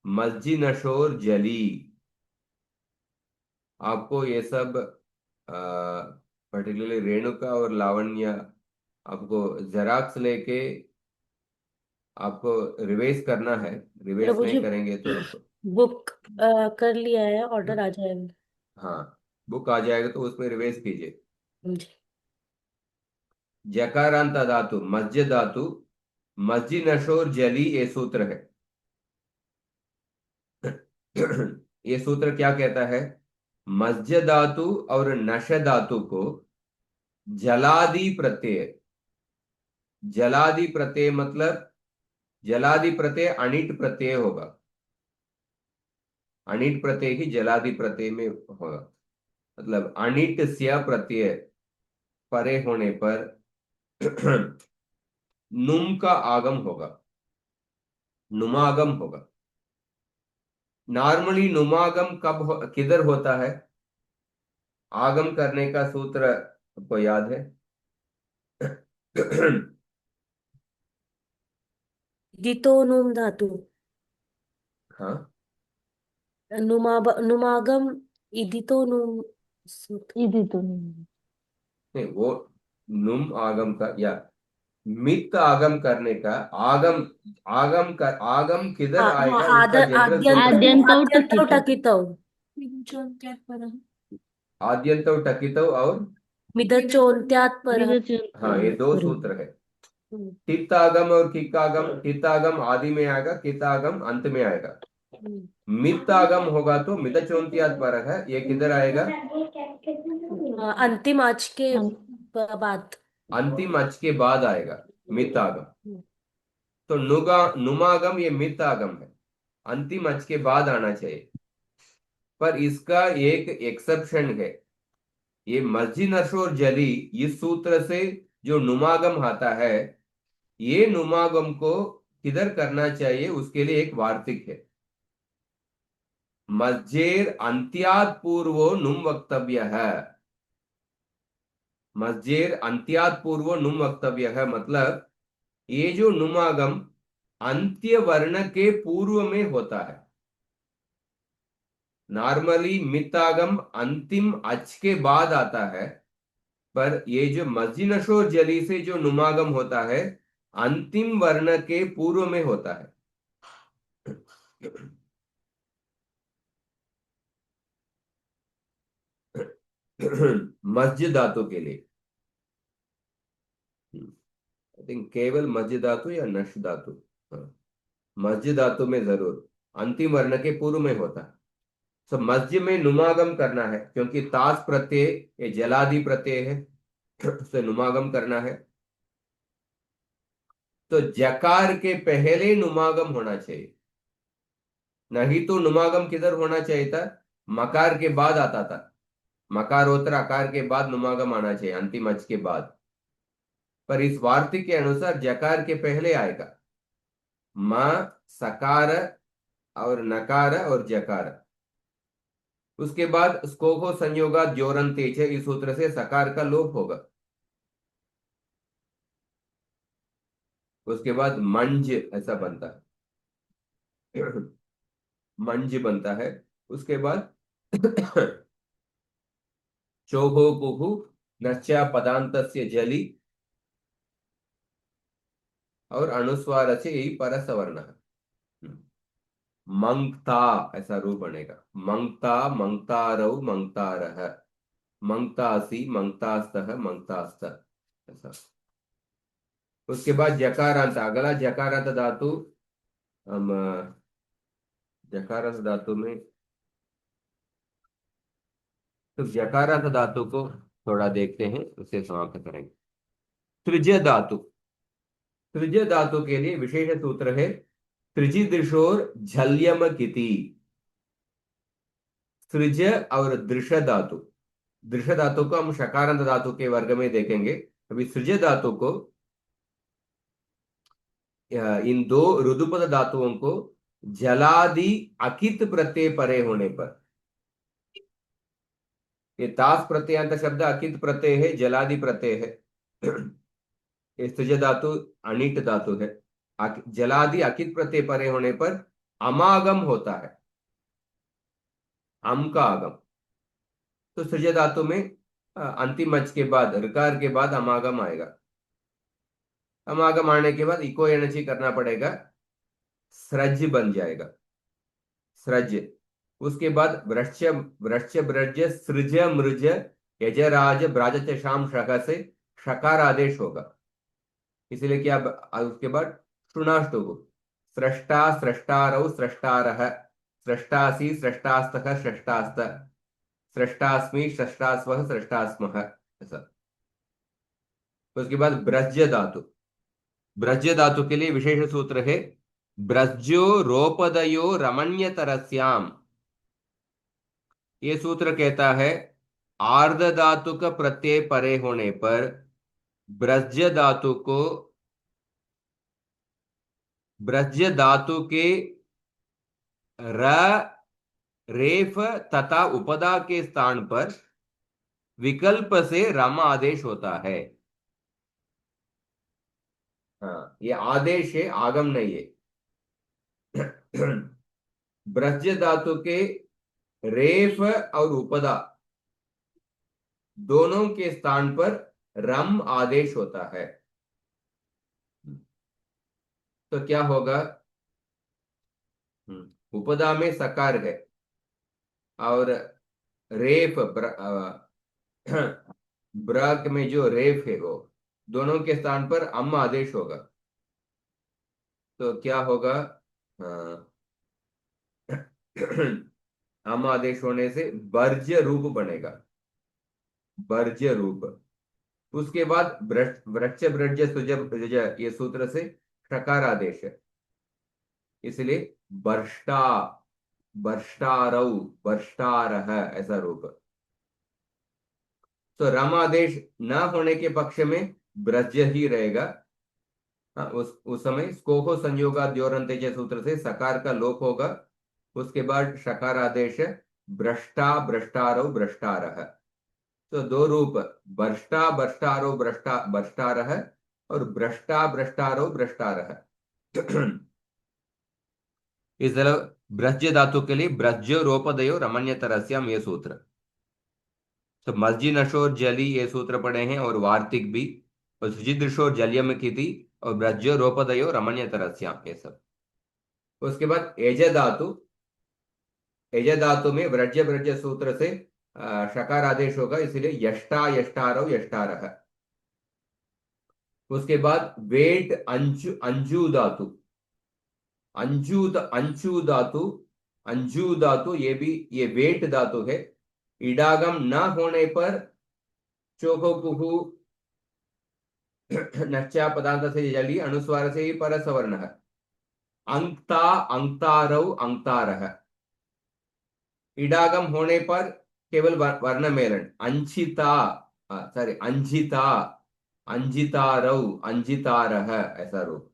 मज्जिनशोर जली। आपको ये सब पर्टिकुलरली रेणुका और लावण्य आपको जेराक्स लेके आपको रिवाइज करना है, रिवाइज प्रभु नहीं जी, करेंगे तो आप। बुक कर लिया है, ऑर्डर आ जाएगा। हाँ, बुक आ जाएगा तो उसमें रिवाइज कीजिए। जी। जकारांत धातु मस्जिद धातु, मस्जिद नशोर जली, ये सूत्र है। ये सूत्र क्या कहता है? मस्जिद धातु और नश धातु को जलादि प्रत्यय, जलादि प्रत्यय मतलब जलादि प्रत्यय अनिट प्रत्यय होगा, अनिट प्रत्यय ही जलादि प्रत्यय में होगा। मतलब अनिट स्य प्रत्यय परे होने पर नुम का आगम होगा, नुमागम होगा। नॉर्मली नुमागम किधर होता है? आगम करने का सूत्र आपको याद है? दितो नुम धातु, हाँ, नुमागम, इदितो नुम सूत्र। इधि तो नहीं वो नुम आगम का या मित आगम करने का आगम, आगम किधर हाँ हाँ, आएगा उसका जनरल सूत्र है। आद्यंतौ आद्यंतौ टकितौ। टकितौ। आद्यंत टकित और मिदचोन्त्यात् परः। हाँ, ये दो बरोबर। सूत्र है। कित्तागम और किक्कागम, कित्तागम आदि में आएगा, कित्तागम अंत में आएगा। मित्तागम होगा तो मिदचोन्त्यात् पर है, ये किधर आएगा? अंतिम आज के बाद। अंतिम अच के बाद आएगा मित्तागम। तो नुमागम ये मित्तागम है, अंतिम अच के बाद आना चाहिए। पर इसका एक एक्सेप्शन है, ये मस्जिद नशोर जली इस सूत्र से जो नुमागम आता है, ये नुमागम को किधर करना चाहिए उसके लिए एक वार्तिक है। मस्जेर अंत्यात पूर्वो नुम वक्तव्य है, मस्जेर अंत्यात पूर्वो नुम वक्तव्य है मतलब ये जो नुमागम अंत्य वर्ण के पूर्व में होता है। नॉर्मली मितागम अंतिम अच के बाद आता है, पर ये जो मस्जिद नशोर जली से जो नुमागम होता है अंतिम वर्ण के पूर्व में होता है। मस्जिद धातु के लिए आई थिंक केवल मस्जिद धातु या नश धातु, हाँ, मस्जिद धातु में जरूर अंतिम वर्ण के पूर्व में होता है। तो मस्जिद में नुमागम करना है क्योंकि तास प्रत्यय ये जलादि प्रत्यय है, उसे नुमागम करना है। तो जकार के पहले नुमागम होना चाहिए, नहीं तो नुमागम किधर होना चाहिए था? मकार के बाद आता था, मकारोत्तर आकार के बाद नुमागम आना चाहिए, अंतिम अच के बाद। पर इस वार्तिक के अनुसार जकार के पहले आएगा। म, सकार और नकार और जकार, उसके बाद स्कोको संयोगा जोरन तेज है, इस सूत्र से सकार का लोप होगा। उसके बाद मंज ऐसा बनता है, मंज बनता है। उसके बाद चोहो कुहु नश्चा पदांतस्य जली, और अनुस्वार से यही परसवर्ण है। मंगता ऐसा रूप बनेगा, मंगता मंगतारौ मंगतारः, मंगतासी मंगतास्तः मंगतास्त ऐसा। उसके बाद जकारांत, अगला जकारांत धातु। हम जकारांत धातु में तो जकारांत धातु को थोड़ा देखते हैं, उसे समाप्त करेंगे। तृज धातु, तृज धातु के लिए विशेष सूत्र है त्रिजि दृशोर झल्यम किति। सृज और दृश धातु, दृश धातु को हम शकारांत धातु के वर्ग में देखेंगे। अभी सृज धातु को इन दो रुदुपद धातुओं को जलादि अकित प्रत्यय परे होने पर, ये तास प्रत्ययांत शब्द अकित प्रत्यय है, जलादि प्रत्यय है। ये सृज धातु अनिट धातु है। जलादि अकित प्रत्यय परे होने पर अमागम होता है, अम का आगम। तो सृज धातु में अंतिम अच के बाद ऋकार के बाद अमागम आएगा। अमागम आने के बाद इको एनर्जी करना पड़ेगा, स्रज बन जाएगा, स्रज। उसके बाद वृक्ष, वृक्ष ब्रज सृज मृज यजराज ब्राजचशाम शक से शकार आदेश होगा। इसलिए क्या उसके बाद शुनाष्टुगु, स्रष्टा स्रष्टारौ स्रष्टारः, स्रष्टासि स्रष्टास्तः स्रष्टास्त, स्रष्टास्मि स्रष्टास्वः स्रष्टास्मः, ऐसा। उसके बाद ब्रज धातु, ब्रज धातु के लिए विशेष सूत्र है ब्रजो रोपदयो रमण्यतरस्याम। ये सूत्र कहता है आर्ध धातु का प्रत्यय परे होने पर ब्रज धातु को, ब्रज धातु के र रेफ तथा उपदा के स्थान पर विकल्प से रम आदेश होता है। हाँ, ये आदेश है, आगम नहीं है। ब्रज धातु के रेफ और उपदा दोनों के स्थान पर रम आदेश होता है। तो क्या होगा, उपदा में सकार है और रेफ ब्रक में जो रेफ है वो दोनों के स्थान पर अम आदेश होगा। तो क्या होगा, अम आदेश होने से वर्ज्य रूप बनेगा, वर्ज्य रूप। उसके बाद वृक्ष ब्रज सुज भुज, ये सूत्र से षकार आदेश है, इसलिए वर्ष्टा, वर्ष्टारौ, वर्ष्टारः, ऐसा रूप। तो रम आदेश न होने के पक्ष में ब्रज ही रहेगा। हाँ, उस समय स्कोको संयोगा द्योरंते सूत्र से सकार का लोप होगा। उसके बाद शकार आदेश भ्रष्टा भ्रष्टारो भ्रष्टारः। तो दो रूप, भ्रष्टा भ्रष्टारो भ्रष्टा भ्रष्टारः और भ्रष्टा भ्रष्टारो भ्रष्टारः। इस तरह ब्रज धातु के लिए ब्रज रोपदयो रमण्यतरस्याम ये सूत्र। तो मस्जि नशोर जली ये सूत्र पढ़े हैं और वार्तिक भी, और सुजिदृशोर जल्यम की थी, और ब्रज्यो रोपदयो रमण्यतरस्याम ये सब। उसके बाद एज धातु, एज धातु में व्रज ब्रज सूत्र से शकार आदेश होगा, इसलिए यष्टा यष्टारव यष्टारः। उसके बाद वेट अंजु, अंजू धातु, अंजू धातु, अंजू धातु ये भी, ये वेट धातु है। इडागम न होने पर चोखो कुहू नच्चा पदांत से जली अनुस्वार से ही परसवर्ण है। अंक्ता अंक्तारव अंक्तारः। इडागम होने पर केवल वर्ण मेलन, अंशिता, सॉरी अंजिता, अंजितारव अंजितारः, ऐसा रूप।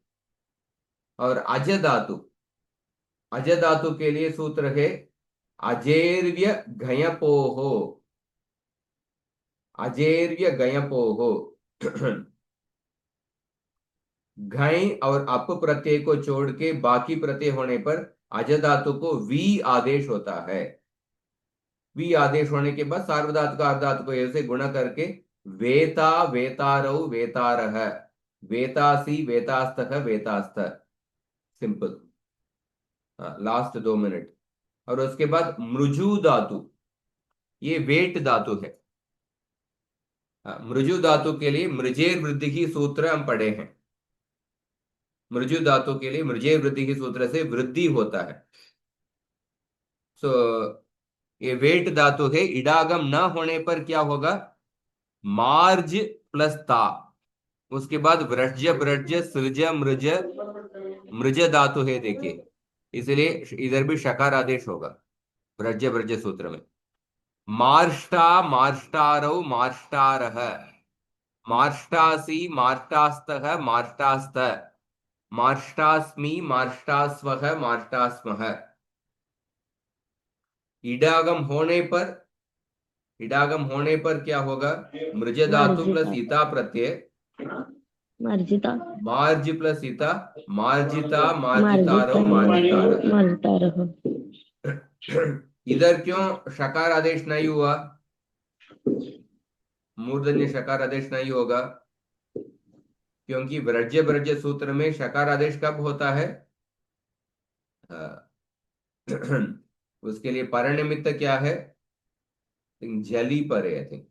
और अज धातु, अज धातु के लिए सूत्र है अजेर्व्य घयपोहो, अजेर्व्य गयपोहो। घय और अप प्रत्यय को छोड़ के बाकी प्रत्यय होने पर अज धातु को वी आदेश होता है। वी आदेश होने के बाद सार्वधातु का अर्धातु को ऐसे गुणा करके वेता वेतारौ वेतारः, वेतासी वेतास्तः वेतास्त, सिंपल। Last 2 minute. और उसके बाद मृजु धातु, ये वेट धातु है। मृजु धातु के लिए मृजेर वृद्धि की सूत्र हम पढ़े हैं। मृजु धातु के लिए मृजेर वृद्धि की सूत्र से वृद्धि होता है। सो ये वेट धातु है। इडागम न होने पर क्या होगा, मार्ज प्लस ता। उसके बाद व्रज ब्रज सृज मृज, मृज धातु है देखिए, इसलिए इधर भी शकार आदेश होगा व्रज ब्रज सूत्र में। मार्ष्टा मार्ष्टारौ मार्ष्टारः, मार्ष्टासी मार्ष्टास्तः मार्ष्टास्त, मार्ष्टास्मि मार्ष्टास्वः मार्ष्टास्मः। इडागम होने पर, इडागम होने पर क्या होगा, मृज धातु प्लस ईता प्रत्यय, मार्जिता, मार्ज प्लस ईता, मार्जिता मार्जितारौ मार्जितारः। मार्जितारः। इधर क्यों शकार आदेश नहीं हुआ, मूर्धन्य शकार आदेश नहीं होगा, क्योंकि व्रज्य ब्रज सूत्र में शकार आदेश कब होता है? उसके लिए परनिमित्त क्या है? जली परे, आई थिंक।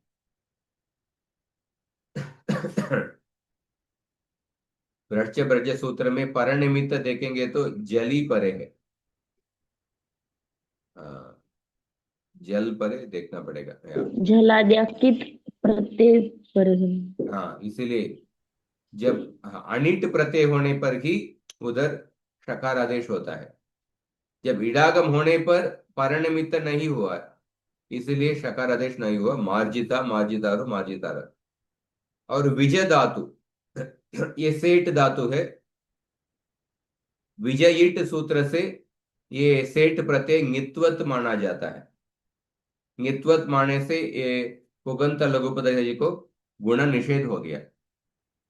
व्रज्य ब्रज सूत्र में परनिमित्त देखेंगे तो जली परे है। हाँ, जल परे देखना पड़ेगा यार। झलाद्याकित प्रत्यय पर है। हाँ, इसीलिए जब अनिट प्रत्यय होने पर ही उधर शकार आदेश होता है। जब इडागम होने पर परनिमित्त नहीं हुआ, इसलिए शकार आदेश नहीं हुआ। मार्जिता, मार्जितारो, मार्जितार। और विजय धातु, ये सेठ धातु है। विजयिट सूत्र से ये सेठ प्रत्यय नित्वत माना जाता है। नित्वत माने से ये पुगंत लघुपद को गुण निषेध हो गया।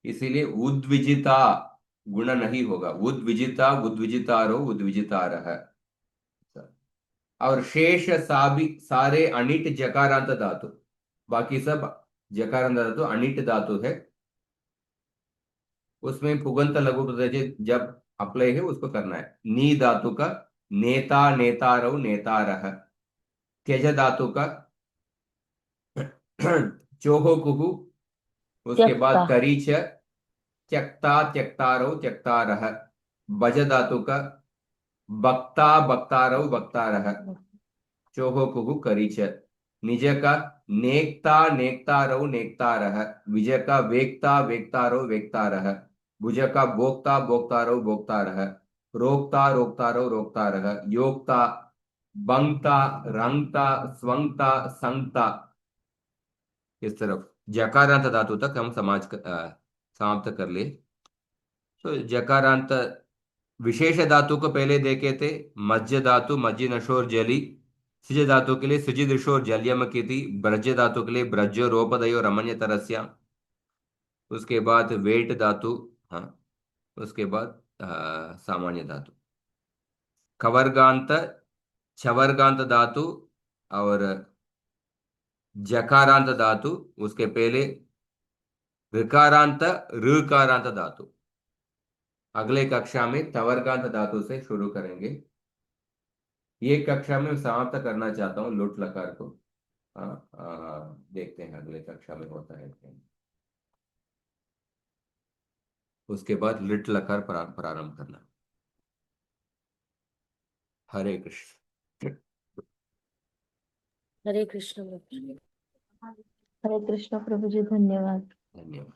इसीलिए उद्विजिता गुण नहीं होगा। उद्विजिता, उद्विजितारो, उद्विजितारः। और शेष सारे अनिट जकारांत धातु, बाकी सब जकारांत धातु, अनिट धातु है। उसमें पुगंत लघु प्रत्यय जब अप्लाई है उसको करना है। नी धातु का नेता, नेतारौ, नेतारः। त्यज धातु का चोहो कुहु, उसके त्यक्ता बाद करीच, त्यक्ता, त्यक्तारौ, त्यक्तारः। बज धातु का बक्ता, बक्तारौ, बक्तारः। चोहो कुहु करीच। निज का नेक्ता, नेक्तारौ, नेक्तारः। विजय का वेक्ता, वेक्तारौ, वेक्तारः। भुज का भोक्ता, भोक्तारौ, भोक्तारः। रोक्ता, रोक्तारौ, रोक्तारः। योक्ता, बंगता, रंगता, स्वंगता, संगता। इस तरफ जकारांत धातु तक हम समाप्त कर ले। तो जकारांत विशेष धातु को पहले देखे थे। मज्ज धातु, मज्जी नशोर जली। सिज धातु के लिए सिजि दिशोर जल्यम की थी। ब्रज धातु के लिए ब्रजो रोपदयो रमण्य तरस्या। उसके बाद वेट धातु, हाँ। उसके बाद सामान्य धातु, कवर्गांत, छवर्गांत धातु और जकारांत धातु। उसके पहले ऋकारांत, ऋकारांत धातु। अगले कक्षा में तवर्गांत धातु से शुरू करेंगे। ये कक्षा में समाप्त करना चाहता हूँ लुट लकार को। देखते हैं अगले कक्षा में होता है क्या। उसके बाद लिट लकार प्रारंभ करना। हरे कृष्ण। हरे कृष्ण प्रभु जी। हरे कृष्ण प्रभु जी, धन्यवाद। धन्यवाद।